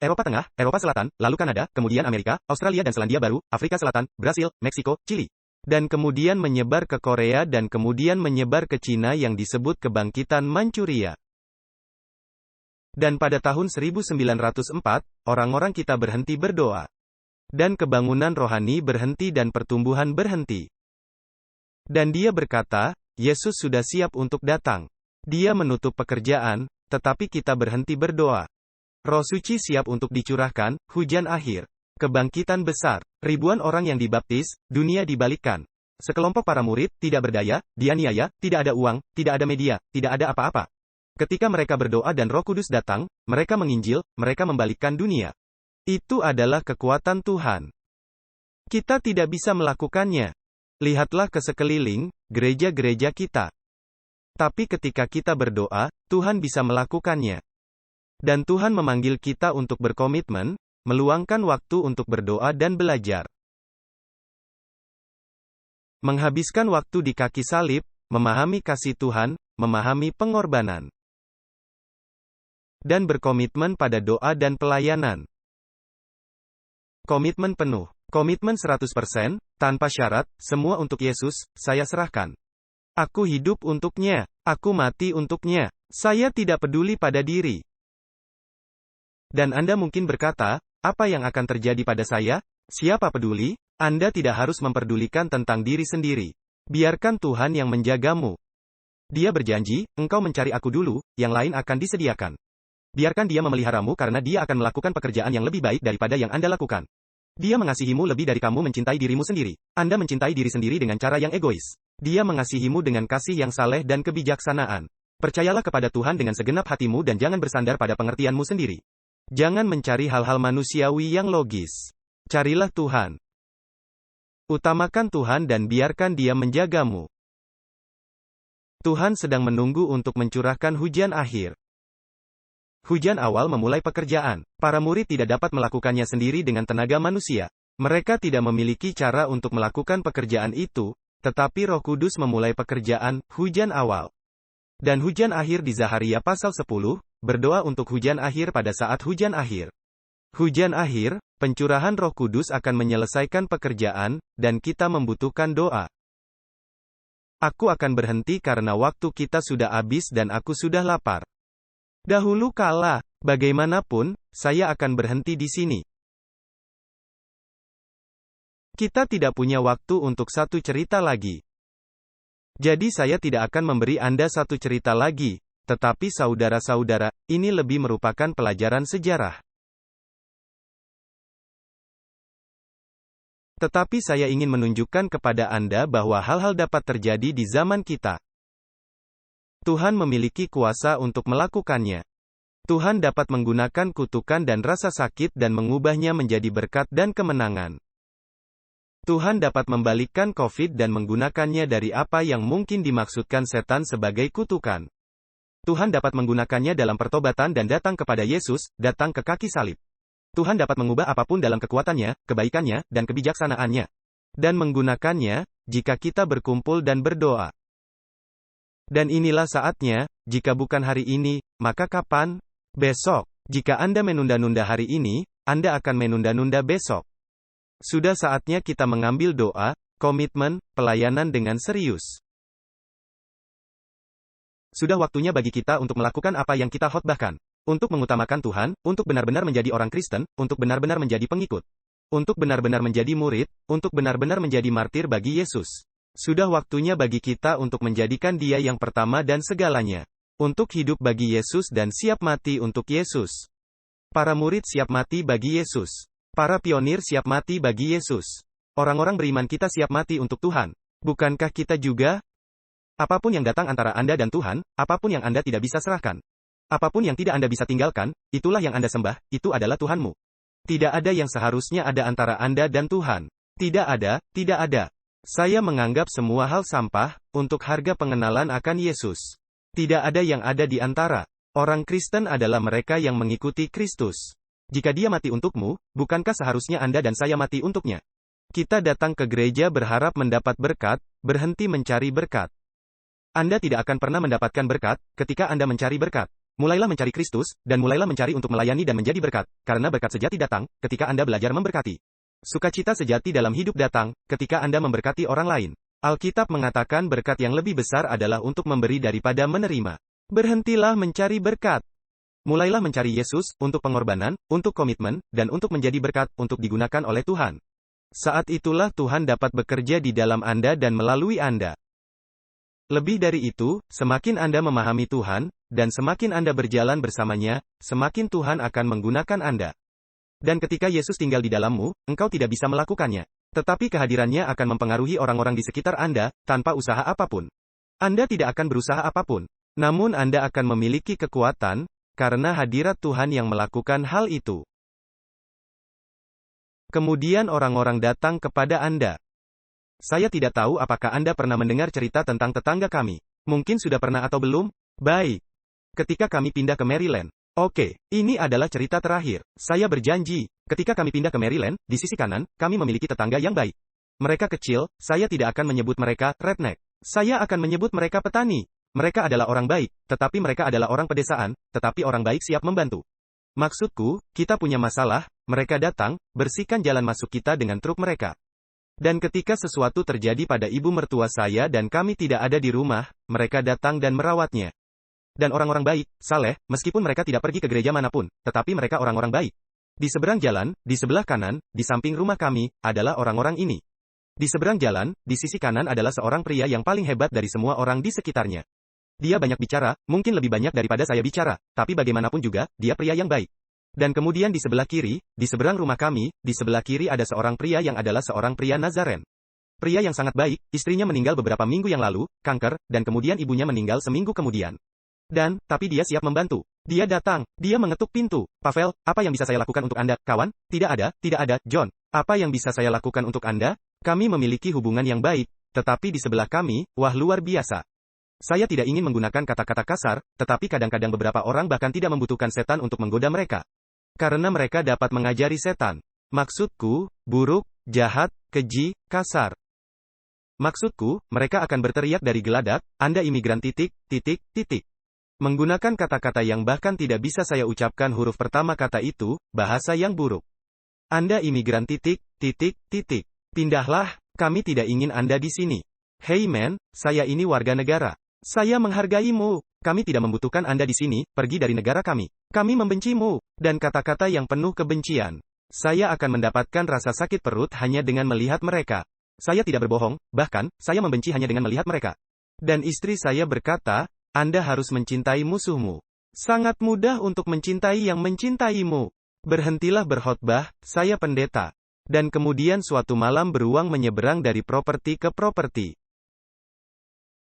Eropa Tengah, Eropa Selatan, lalu Kanada, kemudian Amerika, Australia dan Selandia Baru, Afrika Selatan, Brasil, Meksiko, Chili. Dan kemudian menyebar ke Korea dan kemudian menyebar ke Cina yang disebut kebangkitan Manchuria. Dan pada tahun 1904, orang-orang kita berhenti berdoa. Dan kebangunan rohani berhenti dan pertumbuhan berhenti. Dan dia berkata, Yesus sudah siap untuk datang. Dia menutup pekerjaan, tetapi kita berhenti berdoa. Roh Suci siap untuk dicurahkan, hujan akhir. Kebangkitan besar. Ribuan orang yang dibaptis, dunia dibalikkan. Sekelompok para murid, tidak berdaya, dianiaya, tidak ada uang, tidak ada media, tidak ada apa-apa. Ketika mereka berdoa dan Roh Kudus datang, mereka menginjil, mereka membalikkan dunia. Itu adalah kekuatan Tuhan. Kita tidak bisa melakukannya. Lihatlah ke sekeliling, gereja-gereja kita. Tapi ketika kita berdoa, Tuhan bisa melakukannya. Dan Tuhan memanggil kita untuk berkomitmen, meluangkan waktu untuk berdoa dan belajar. Menghabiskan waktu di kaki salib, memahami kasih Tuhan, memahami pengorbanan. Dan berkomitmen pada doa dan pelayanan. Komitmen penuh. Komitmen 100%, tanpa syarat, semua untuk Yesus, saya serahkan. Aku hidup untuknya, aku mati untuknya, saya tidak peduli pada diri. Dan Anda mungkin berkata, apa yang akan terjadi pada saya? Siapa peduli? Anda tidak harus memperdulikan tentang diri sendiri. Biarkan Tuhan yang menjagamu. Dia berjanji, engkau mencari aku dulu, yang lain akan disediakan. Biarkan dia memeliharamu karena dia akan melakukan pekerjaan yang lebih baik daripada yang Anda lakukan. Dia mengasihimu lebih dari kamu mencintai dirimu sendiri. Anda mencintai diri sendiri dengan cara yang egois. Dia mengasihimu dengan kasih yang saleh dan kebijaksanaan. Percayalah kepada Tuhan dengan segenap hatimu dan jangan bersandar pada pengertianmu sendiri. Jangan mencari hal-hal manusiawi yang logis. Carilah Tuhan. Utamakan Tuhan dan biarkan Dia menjagamu. Tuhan sedang menunggu untuk mencurahkan hujan akhir. Hujan awal memulai pekerjaan. Para murid tidak dapat melakukannya sendiri dengan tenaga manusia. Mereka tidak memiliki cara untuk melakukan pekerjaan itu, tetapi Roh Kudus memulai pekerjaan, hujan awal. Dan hujan akhir di Zaharia pasal 10, berdoa untuk hujan akhir pada saat hujan akhir. Hujan akhir, pencurahan Roh Kudus akan menyelesaikan pekerjaan, dan kita membutuhkan doa. Aku akan berhenti karena waktu kita sudah habis dan aku sudah lapar. Dahulu kala, bagaimanapun, saya akan berhenti di sini. Kita tidak punya waktu untuk satu cerita lagi. Jadi saya tidak akan memberi Anda satu cerita lagi, tetapi saudara-saudara, ini lebih merupakan pelajaran sejarah. Tetapi saya ingin menunjukkan kepada Anda bahwa hal-hal dapat terjadi di zaman kita. Tuhan memiliki kuasa untuk melakukannya. Tuhan dapat menggunakan kutukan dan rasa sakit dan mengubahnya menjadi berkat dan kemenangan. Tuhan dapat membalikkan COVID dan menggunakannya dari apa yang mungkin dimaksudkan setan sebagai kutukan. Tuhan dapat menggunakannya dalam pertobatan dan datang kepada Yesus, datang ke kaki salib. Tuhan dapat mengubah apapun dalam kekuatannya, kebaikannya, dan kebijaksanaannya. Dan menggunakannya, jika kita berkumpul dan berdoa. Dan inilah saatnya, jika bukan hari ini, maka kapan? Besok. Jika Anda menunda-nunda hari ini, Anda akan menunda-nunda besok. Sudah saatnya kita mengambil doa, komitmen, pelayanan dengan serius. Sudah waktunya bagi kita untuk melakukan apa yang kita khotbahkan. Untuk mengutamakan Tuhan, untuk benar-benar menjadi orang Kristen, untuk benar-benar menjadi pengikut. Untuk benar-benar menjadi murid, untuk benar-benar menjadi martir bagi Yesus. Sudah waktunya bagi kita untuk menjadikan Dia yang pertama dan segalanya. Untuk hidup bagi Yesus dan siap mati untuk Yesus. Para murid siap mati bagi Yesus. Para pionir siap mati bagi Yesus. Orang-orang beriman kita siap mati untuk Tuhan. Bukankah kita juga? Apapun yang datang antara Anda dan Tuhan, apapun yang Anda tidak bisa serahkan, apapun yang tidak Anda bisa tinggalkan, itulah yang Anda sembah, itu adalah Tuhanmu. Tidak ada yang seharusnya ada antara Anda dan Tuhan. Tidak ada, tidak ada. Saya menganggap semua hal sampah, untuk harga pengenalan akan Yesus. Tidak ada yang ada di antara. Orang Kristen adalah mereka yang mengikuti Kristus. Jika dia mati untukmu, bukankah seharusnya Anda dan saya mati untuknya? Kita datang ke gereja berharap mendapat berkat, berhenti mencari berkat. Anda tidak akan pernah mendapatkan berkat, ketika Anda mencari berkat. Mulailah mencari Kristus, dan mulailah mencari untuk melayani dan menjadi berkat, karena berkat sejati datang, ketika Anda belajar memberkati. Sukacita sejati dalam hidup datang, ketika Anda memberkati orang lain. Alkitab mengatakan berkat yang lebih besar adalah untuk memberi daripada menerima. Berhentilah mencari berkat. Mulailah mencari Yesus, untuk pengorbanan, untuk komitmen, dan untuk menjadi berkat, untuk digunakan oleh Tuhan. Saat itulah Tuhan dapat bekerja di dalam Anda dan melalui Anda. Lebih dari itu, semakin Anda memahami Tuhan, dan semakin Anda berjalan bersamanya, semakin Tuhan akan menggunakan Anda. Dan ketika Yesus tinggal di dalammu, engkau tidak bisa melakukannya. Tetapi kehadirannya akan mempengaruhi orang-orang di sekitar Anda, tanpa usaha apapun. Anda tidak akan berusaha apapun. Namun Anda akan memiliki kekuatan, karena hadirat Tuhan yang melakukan hal itu. Kemudian orang-orang datang kepada Anda. Saya tidak tahu apakah Anda pernah mendengar cerita tentang tetangga kami. Mungkin sudah pernah atau belum? Baik. Ketika kami pindah ke Maryland. Oke, ini adalah cerita terakhir. Saya berjanji, ketika kami pindah ke Maryland, di sisi kanan, kami memiliki tetangga yang baik. Mereka kecil, saya tidak akan menyebut mereka redneck. Saya akan menyebut mereka petani. Mereka adalah orang baik, tetapi mereka adalah orang pedesaan, tetapi orang baik siap membantu. Maksudku, kita punya masalah, mereka datang, bersihkan jalan masuk kita dengan truk mereka. Dan ketika sesuatu terjadi pada ibu mertua saya dan kami tidak ada di rumah, mereka datang dan merawatnya. Dan orang-orang baik, saleh, meskipun mereka tidak pergi ke gereja manapun, tetapi mereka orang-orang baik. Di seberang jalan, di sebelah kanan, di samping rumah kami, adalah orang-orang ini. Di seberang jalan, di sisi kanan adalah seorang pria yang paling hebat dari semua orang di sekitarnya. Dia banyak bicara, mungkin lebih banyak daripada saya bicara, tapi bagaimanapun juga, dia pria yang baik. Dan kemudian di sebelah kiri, di seberang rumah kami, di sebelah kiri ada seorang pria yang adalah seorang pria Nazaren. Pria yang sangat baik, istrinya meninggal beberapa minggu yang lalu, kanker, dan kemudian ibunya meninggal seminggu kemudian. Tapi dia siap membantu. Dia datang, dia mengetuk pintu. Pavel, apa yang bisa saya lakukan untuk Anda, kawan? Tidak ada, John. Apa yang bisa saya lakukan untuk Anda? Kami memiliki hubungan yang baik, tetapi di sebelah kami, wah luar biasa. Saya tidak ingin menggunakan kata-kata kasar, tetapi kadang-kadang beberapa orang bahkan tidak membutuhkan setan untuk menggoda mereka. Karena mereka dapat mengajari setan. Maksudku, buruk, jahat, keji, kasar. Maksudku, mereka akan berteriak dari geladak, Anda imigran titik. Menggunakan kata-kata yang bahkan tidak bisa saya ucapkan huruf pertama kata itu, bahasa yang buruk. Anda imigran titik. Pindahlah, kami tidak ingin Anda di sini. Hey man, saya ini warga negara. Saya menghargaimu. Kami tidak membutuhkan Anda di sini, pergi dari negara kami. Kami membencimu. Dan kata-kata yang penuh kebencian. Saya akan mendapatkan rasa sakit perut hanya dengan melihat mereka. Saya tidak berbohong, bahkan, saya membenci hanya dengan melihat mereka. Dan istri saya berkata, Anda harus mencintai musuhmu. Sangat mudah untuk mencintai yang mencintaimu. Berhentilah berkhotbah, saya pendeta. Dan kemudian suatu malam beruang menyeberang dari properti ke properti.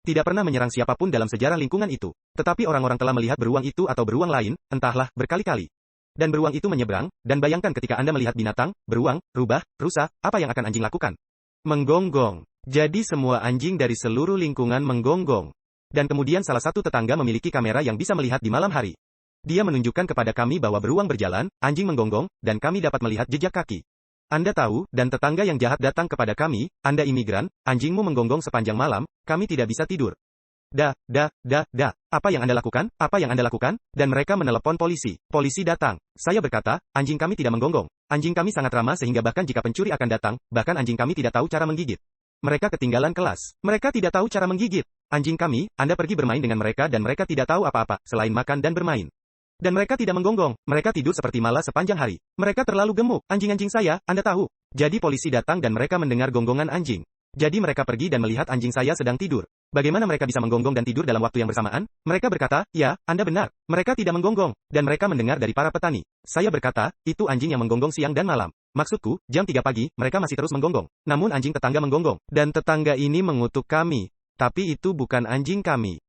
Tidak pernah menyerang siapapun dalam sejarah lingkungan itu. Tetapi orang-orang telah melihat beruang itu atau beruang lain, entahlah, berkali-kali. Dan beruang itu menyeberang, dan bayangkan ketika Anda melihat binatang, beruang, rubah, rusa, apa yang akan anjing lakukan? Menggonggong. Jadi semua anjing dari seluruh lingkungan menggonggong. Dan kemudian salah satu tetangga memiliki kamera yang bisa melihat di malam hari. Dia menunjukkan kepada kami bahwa beruang berjalan, anjing menggonggong, dan kami dapat melihat jejak kaki. Anda tahu, dan tetangga yang jahat datang kepada kami, Anda imigran, anjingmu menggonggong sepanjang malam, kami tidak bisa tidur. Apa yang Anda lakukan? Apa yang Anda lakukan? Dan mereka menelepon polisi. Polisi datang. Saya berkata, anjing kami tidak menggonggong. Anjing kami sangat ramah sehingga bahkan jika pencuri akan datang, bahkan anjing kami tidak tahu cara menggigit. Mereka ketinggalan kelas. Mereka tidak tahu cara menggigit. Anjing kami, Anda pergi bermain dengan mereka dan mereka tidak tahu apa-apa, selain makan dan bermain. Dan mereka tidak menggonggong. Mereka tidur seperti mala sepanjang hari. Mereka terlalu gemuk. Anjing-anjing saya, Anda tahu. Jadi polisi datang dan mereka mendengar gonggongan anjing. Jadi mereka pergi dan melihat anjing saya sedang tidur. Bagaimana mereka bisa menggonggong dan tidur dalam waktu yang bersamaan? Mereka berkata, ya, Anda benar. Mereka tidak menggonggong. Dan mereka mendengar dari para petani. Saya berkata, itu anjing yang menggonggong siang dan malam. Maksudku, jam 3 pagi, mereka masih terus menggonggong. Namun anjing tetangga menggonggong. Dan tetangga ini mengutuk kami. Tapi itu bukan anjing kami.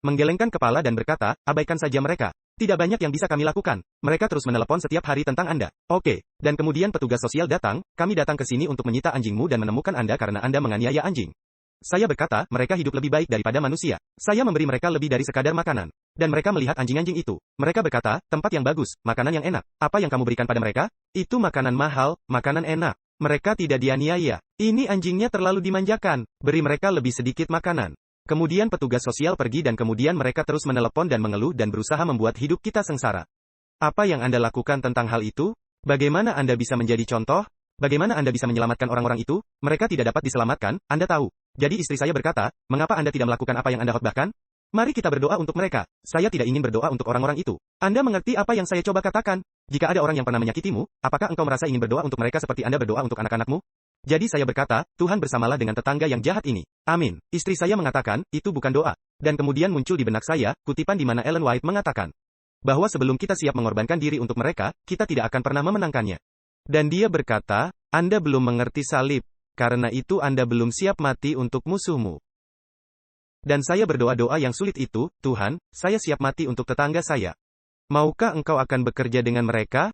Menggelengkan kepala dan berkata, abaikan saja mereka. Tidak banyak yang bisa kami lakukan. Mereka terus menelepon setiap hari tentang Anda. Oke. Dan kemudian petugas sosial datang, kami datang ke sini untuk menyita anjingmu dan menemukan Anda karena Anda menganiaya anjing. Saya berkata, mereka hidup lebih baik daripada manusia. Saya memberi mereka lebih dari sekadar makanan. Dan mereka melihat anjing-anjing itu. Mereka berkata, tempat yang bagus, makanan yang enak. Apa yang kamu berikan pada mereka? Itu makanan mahal, makanan enak. Mereka tidak dianiaya. Ini anjingnya terlalu dimanjakan. Beri mereka lebih sedikit makanan. Kemudian petugas sosial pergi dan kemudian mereka terus menelepon dan mengeluh dan berusaha membuat hidup kita sengsara. Apa yang Anda lakukan tentang hal itu? Bagaimana Anda bisa menjadi contoh? Bagaimana Anda bisa menyelamatkan orang-orang itu? Mereka tidak dapat diselamatkan, Anda tahu. Jadi istri saya berkata, mengapa Anda tidak melakukan apa yang Anda khotbahkan? Mari kita berdoa untuk mereka. Saya tidak ingin berdoa untuk orang-orang itu. Anda mengerti apa yang saya coba katakan? Jika ada orang yang pernah menyakitimu, apakah engkau merasa ingin berdoa untuk mereka seperti Anda berdoa untuk anak-anakmu? Jadi saya berkata, Tuhan bersamalah dengan tetangga yang jahat ini. Amin. Istri saya mengatakan, itu bukan doa. Dan kemudian muncul di benak saya, kutipan di mana Ellen White mengatakan, bahwa sebelum kita siap mengorbankan diri untuk mereka, kita tidak akan pernah memenangkannya. Dan dia berkata, Anda belum mengerti salib. Karena itu Anda belum siap mati untuk musuhmu. Dan saya berdoa-doa yang sulit itu, Tuhan, saya siap mati untuk tetangga saya. Maukah engkau akan bekerja dengan mereka?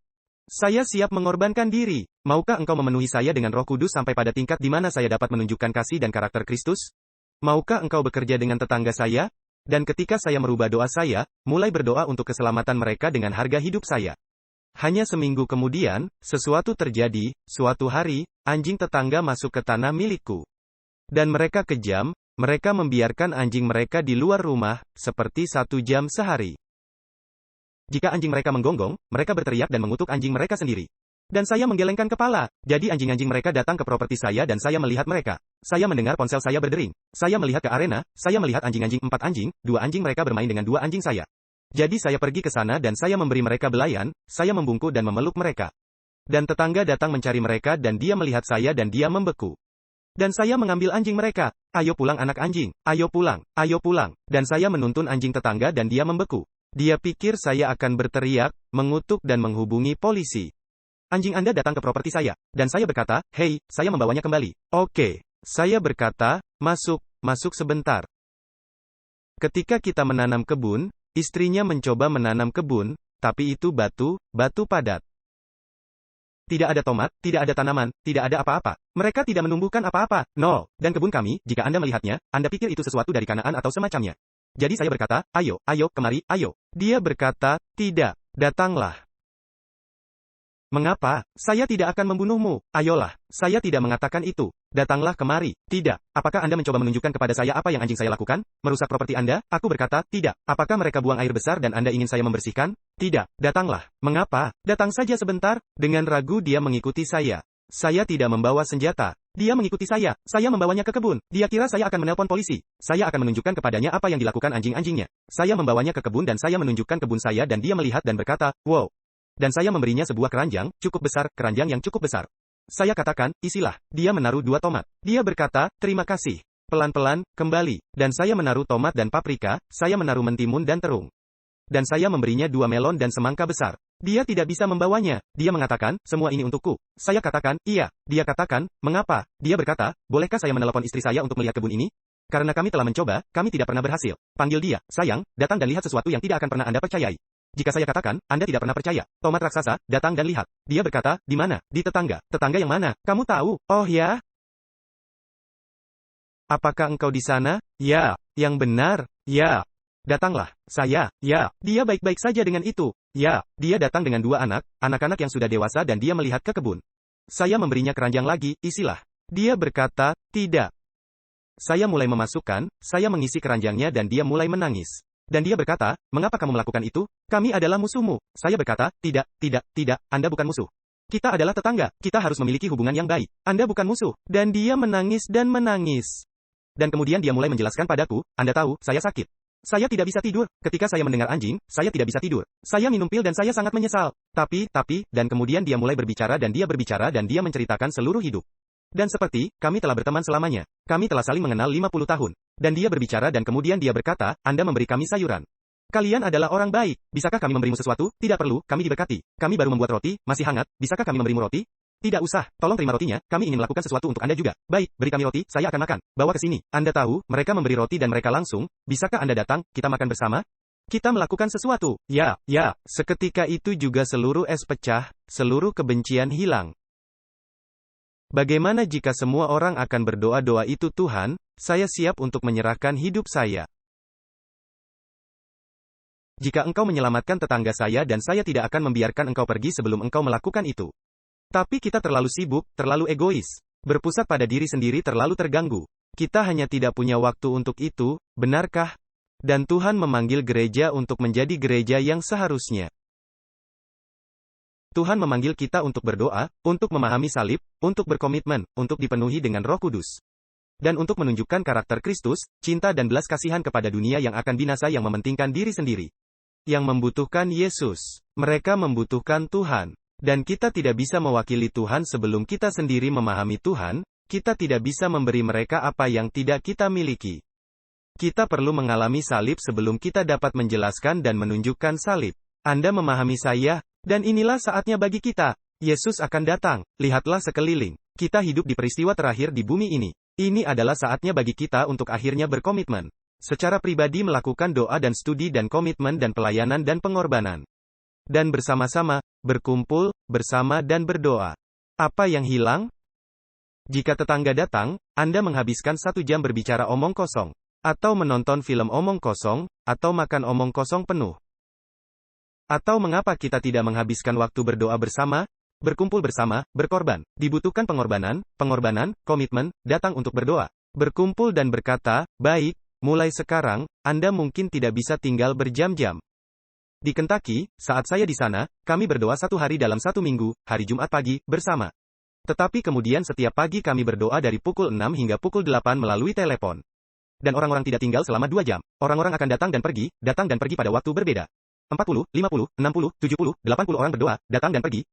Saya siap mengorbankan diri. Maukah engkau memenuhi saya dengan Roh Kudus sampai pada tingkat di mana saya dapat menunjukkan kasih dan karakter Kristus? Maukah engkau bekerja dengan tetangga saya? Dan ketika saya merubah doa saya, mulai berdoa untuk keselamatan mereka dengan harga hidup saya. Hanya seminggu kemudian, sesuatu terjadi, suatu hari, anjing tetangga masuk ke tanah milikku. Dan mereka kejam, mereka membiarkan anjing mereka di luar rumah, seperti 1 jam sehari. Jika anjing mereka menggonggong, mereka berteriak dan mengutuk anjing mereka sendiri. Dan saya menggelengkan kepala. Jadi anjing-anjing mereka datang ke properti saya dan saya melihat mereka. Saya mendengar ponsel saya berdering. Saya melihat ke arena, saya melihat anjing-anjing 4 anjing, 2 anjing mereka bermain dengan 2 anjing saya. Jadi saya pergi ke sana dan saya memberi mereka belayan, saya membungkuk dan memeluk mereka. Dan tetangga datang mencari mereka dan dia melihat saya dan dia membeku. Dan saya mengambil anjing mereka. Ayo pulang anak anjing, ayo pulang, ayo pulang. Dan saya menuntun anjing tetangga dan dia membeku. Dia pikir saya akan berteriak, mengutuk dan menghubungi polisi. Anjing Anda datang ke properti saya. Dan saya berkata, hei, saya membawanya kembali. Oke. Saya berkata, masuk, masuk sebentar. Ketika kita menanam kebun, istrinya mencoba menanam kebun, tapi itu batu, batu padat. Tidak ada tomat, tidak ada tanaman, tidak ada apa-apa. Mereka tidak menumbuhkan apa-apa. No. Dan kebun kami, jika Anda melihatnya, Anda pikir itu sesuatu dari Kanaan atau semacamnya. Jadi saya berkata, ayo, ayo, kemari, ayo. Dia berkata, tidak, datanglah. Mengapa? Saya tidak akan membunuhmu. Ayolah. Saya tidak mengatakan itu. Datanglah kemari. Tidak. Apakah Anda mencoba menunjukkan kepada saya apa yang anjing saya lakukan? Merusak properti Anda? Aku berkata, tidak. Apakah mereka buang air besar dan Anda ingin saya membersihkan? Tidak. Datanglah. Mengapa? Datang saja sebentar. Dengan ragu dia mengikuti saya. Saya tidak membawa senjata. Dia mengikuti saya. Saya membawanya ke kebun. Dia kira saya akan menelpon polisi. Saya akan menunjukkan kepadanya apa yang dilakukan anjing-anjingnya. Saya membawanya ke kebun dan saya menunjukkan kebun saya dan dia melihat dan berkata, wow. Dan saya memberinya sebuah keranjang, cukup besar, keranjang yang cukup besar. Saya katakan, isilah. Dia menaruh 2 tomat. Dia berkata, terima kasih. Pelan-pelan, kembali. Dan saya menaruh tomat dan paprika, saya menaruh mentimun dan terung. Dan saya memberinya 2 melon dan semangka besar. Dia tidak bisa membawanya. Dia mengatakan, semua ini untukku. Saya katakan, iya. Dia katakan, mengapa? Dia berkata, bolehkah saya menelepon istri saya untuk melihat kebun ini? Karena kami telah mencoba, kami tidak pernah berhasil. Panggil dia, sayang, datang dan lihat sesuatu yang tidak akan pernah Anda percayai. Jika saya katakan, Anda tidak pernah percaya. Tomat raksasa, datang dan lihat. Dia berkata, di mana? Di tetangga. Tetangga yang mana? Kamu tahu? Oh ya? Apakah engkau di sana? Ya. Yang benar? Ya. Datanglah. Saya. Ya. Dia baik-baik saja dengan itu. Ya. Dia datang dengan 2 anak, anak-anak yang sudah dewasa dan dia melihat ke kebun. Saya memberinya keranjang lagi, isilah. Dia berkata, tidak. Saya mulai memasukkan, saya mengisi keranjangnya dan dia mulai menangis. Dan dia berkata, mengapa kamu melakukan itu? Kami adalah musuhmu. Saya berkata, tidak, Anda bukan musuh. Kita adalah tetangga, kita harus memiliki hubungan yang baik. Anda bukan musuh. Dan dia menangis dan menangis. Dan kemudian dia mulai menjelaskan padaku, Anda tahu, saya sakit. Saya tidak bisa tidur. Ketika saya mendengar anjing, saya tidak bisa tidur. Saya minum pil dan saya sangat menyesal. Tapi, dan kemudian dia mulai berbicara dan dia menceritakan seluruh hidup. Dan seperti, kami telah berteman selamanya. Kami telah saling mengenal 50 tahun. Dan dia berbicara dan kemudian dia berkata, Anda memberi kami sayuran. Kalian adalah orang baik. Bisakah kami memberimu sesuatu? Tidak perlu, kami diberkati. Kami baru membuat roti, masih hangat. Bisakah kami memberimu roti? Tidak usah, tolong terima rotinya, kami ingin melakukan sesuatu untuk Anda juga. Baik, beri kami roti, saya akan makan. Bawa ke sini. Anda tahu, mereka memberi roti dan mereka langsung, bisakah Anda datang, kita makan bersama? Kita melakukan sesuatu. Ya, ya. Seketika itu juga seluruh es pecah, seluruh kebencian hilang. Bagaimana jika semua orang akan berdoa-doa itu, Tuhan, saya siap untuk menyerahkan hidup saya. Jika Engkau menyelamatkan tetangga saya dan saya tidak akan membiarkan Engkau pergi sebelum Engkau melakukan itu. Tapi kita terlalu sibuk, terlalu egois, berpusat pada diri sendiri, terlalu terganggu. Kita hanya tidak punya waktu untuk itu, benarkah? Dan Tuhan memanggil gereja untuk menjadi gereja yang seharusnya. Tuhan memanggil kita untuk berdoa, untuk memahami salib, untuk berkomitmen, untuk dipenuhi dengan Roh Kudus. Dan untuk menunjukkan karakter Kristus, cinta dan belas kasihan kepada dunia yang akan binasa, yang mementingkan diri sendiri. Yang membutuhkan Yesus. Mereka membutuhkan Tuhan. Dan kita tidak bisa mewakili Tuhan sebelum kita sendiri memahami Tuhan, kita tidak bisa memberi mereka apa yang tidak kita miliki. Kita perlu mengalami salib sebelum kita dapat menjelaskan dan menunjukkan salib. Anda memahami saya? Dan inilah saatnya bagi kita. Yesus akan datang. Lihatlah sekeliling. Kita hidup di peristiwa terakhir di bumi ini. Ini adalah saatnya bagi kita untuk akhirnya berkomitmen. Secara pribadi melakukan doa dan studi dan komitmen dan pelayanan dan pengorbanan. Dan bersama-sama, berkumpul, bersama dan berdoa. Apa yang hilang? Jika tetangga datang, Anda menghabiskan 1 jam berbicara omong kosong. Atau menonton film omong kosong, atau makan omong kosong penuh. Atau mengapa kita tidak menghabiskan waktu berdoa bersama, berkumpul bersama, berkorban. Dibutuhkan pengorbanan, komitmen, datang untuk berdoa. Berkumpul dan berkata, baik, mulai sekarang, Anda mungkin tidak bisa tinggal berjam-jam. Di Kentucky, saat saya di sana, kami berdoa 1 hari dalam 1 minggu, hari Jumat pagi, bersama. Tetapi kemudian setiap pagi kami berdoa dari pukul 6 hingga pukul 8 melalui telepon. Dan orang-orang tidak tinggal selama 2 jam. Orang-orang akan datang dan pergi pada waktu berbeda. 40, 50, 60, 70, 80 orang berdoa, datang dan pergi,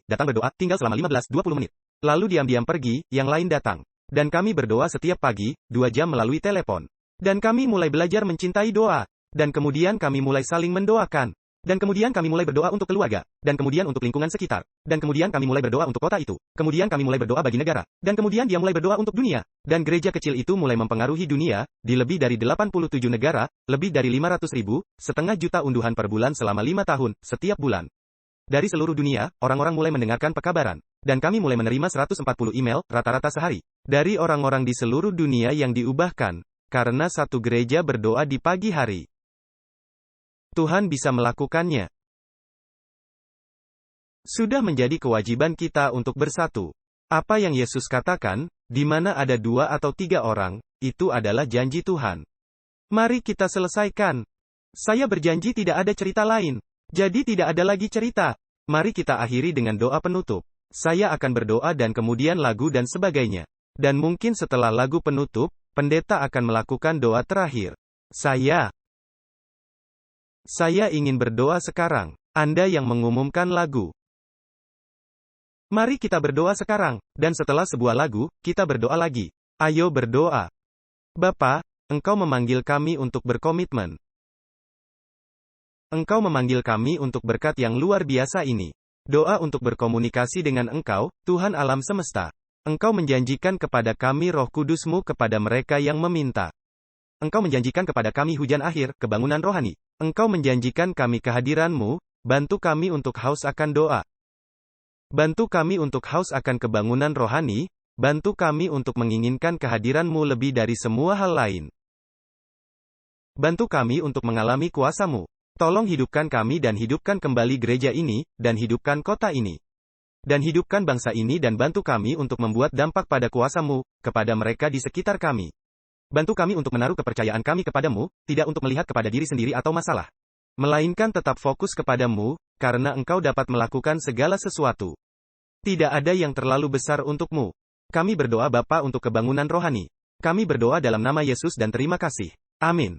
datang berdoa, tinggal selama 15-20 menit. Lalu diam-diam pergi, yang lain datang. Dan kami berdoa setiap pagi, 2 jam melalui telepon. Dan kami mulai belajar mencintai doa. Dan kemudian kami mulai saling mendoakan. Dan kemudian kami mulai berdoa untuk keluarga. Dan kemudian untuk lingkungan sekitar. Dan kemudian kami mulai berdoa untuk kota itu. Kemudian kami mulai berdoa bagi negara. Dan kemudian dia mulai berdoa untuk dunia. Dan gereja kecil itu mulai mempengaruhi dunia, di lebih dari 87 negara, lebih dari 500.000, setengah juta unduhan per bulan selama 5 tahun, setiap bulan. Dari seluruh dunia, orang-orang mulai mendengarkan pekabaran. Dan kami mulai menerima 140 email, rata-rata sehari. Dari orang-orang di seluruh dunia yang diubahkan. Karena satu gereja berdoa di pagi hari. Tuhan bisa melakukannya. Sudah menjadi kewajiban kita untuk bersatu. Apa yang Yesus katakan, di mana ada 2 atau 3 orang, itu adalah janji Tuhan. Mari kita selesaikan. Saya berjanji tidak ada cerita lain. Jadi tidak ada lagi cerita. Mari kita akhiri dengan doa penutup. Saya akan berdoa dan kemudian lagu dan sebagainya. Dan mungkin setelah lagu penutup, pendeta akan melakukan doa terakhir. Saya ingin berdoa sekarang. Anda yang mengumumkan lagu. Mari kita berdoa sekarang, dan setelah sebuah lagu, kita berdoa lagi. Ayo berdoa. Bapa, Engkau memanggil kami untuk berkomitmen. Engkau memanggil kami untuk berkat yang luar biasa ini. Doa untuk berkomunikasi dengan Engkau, Tuhan alam semesta. Engkau menjanjikan kepada kami Roh Kudus-Mu kepada mereka yang meminta. Engkau menjanjikan kepada kami hujan akhir, kebangunan rohani. Engkau menjanjikan kami kehadiran-Mu, bantu kami untuk haus akan doa. Bantu kami untuk haus akan kebangunan rohani, bantu kami untuk menginginkan kehadiran-Mu lebih dari semua hal lain. Bantu kami untuk mengalami kuasa-Mu. Tolong hidupkan kami dan hidupkan kembali gereja ini, dan hidupkan kota ini. Dan hidupkan bangsa ini dan bantu kami untuk membuat dampak pada kuasa-Mu, kepada mereka di sekitar kami. Bantu kami untuk menaruh kepercayaan kami kepadamu, tidak untuk melihat kepada diri sendiri atau masalah. Melainkan tetap fokus kepadamu, karena Engkau dapat melakukan segala sesuatu. Tidak ada yang terlalu besar untukmu. Kami berdoa Bapa untuk kebangunan rohani. Kami berdoa dalam nama Yesus dan terima kasih. Amin.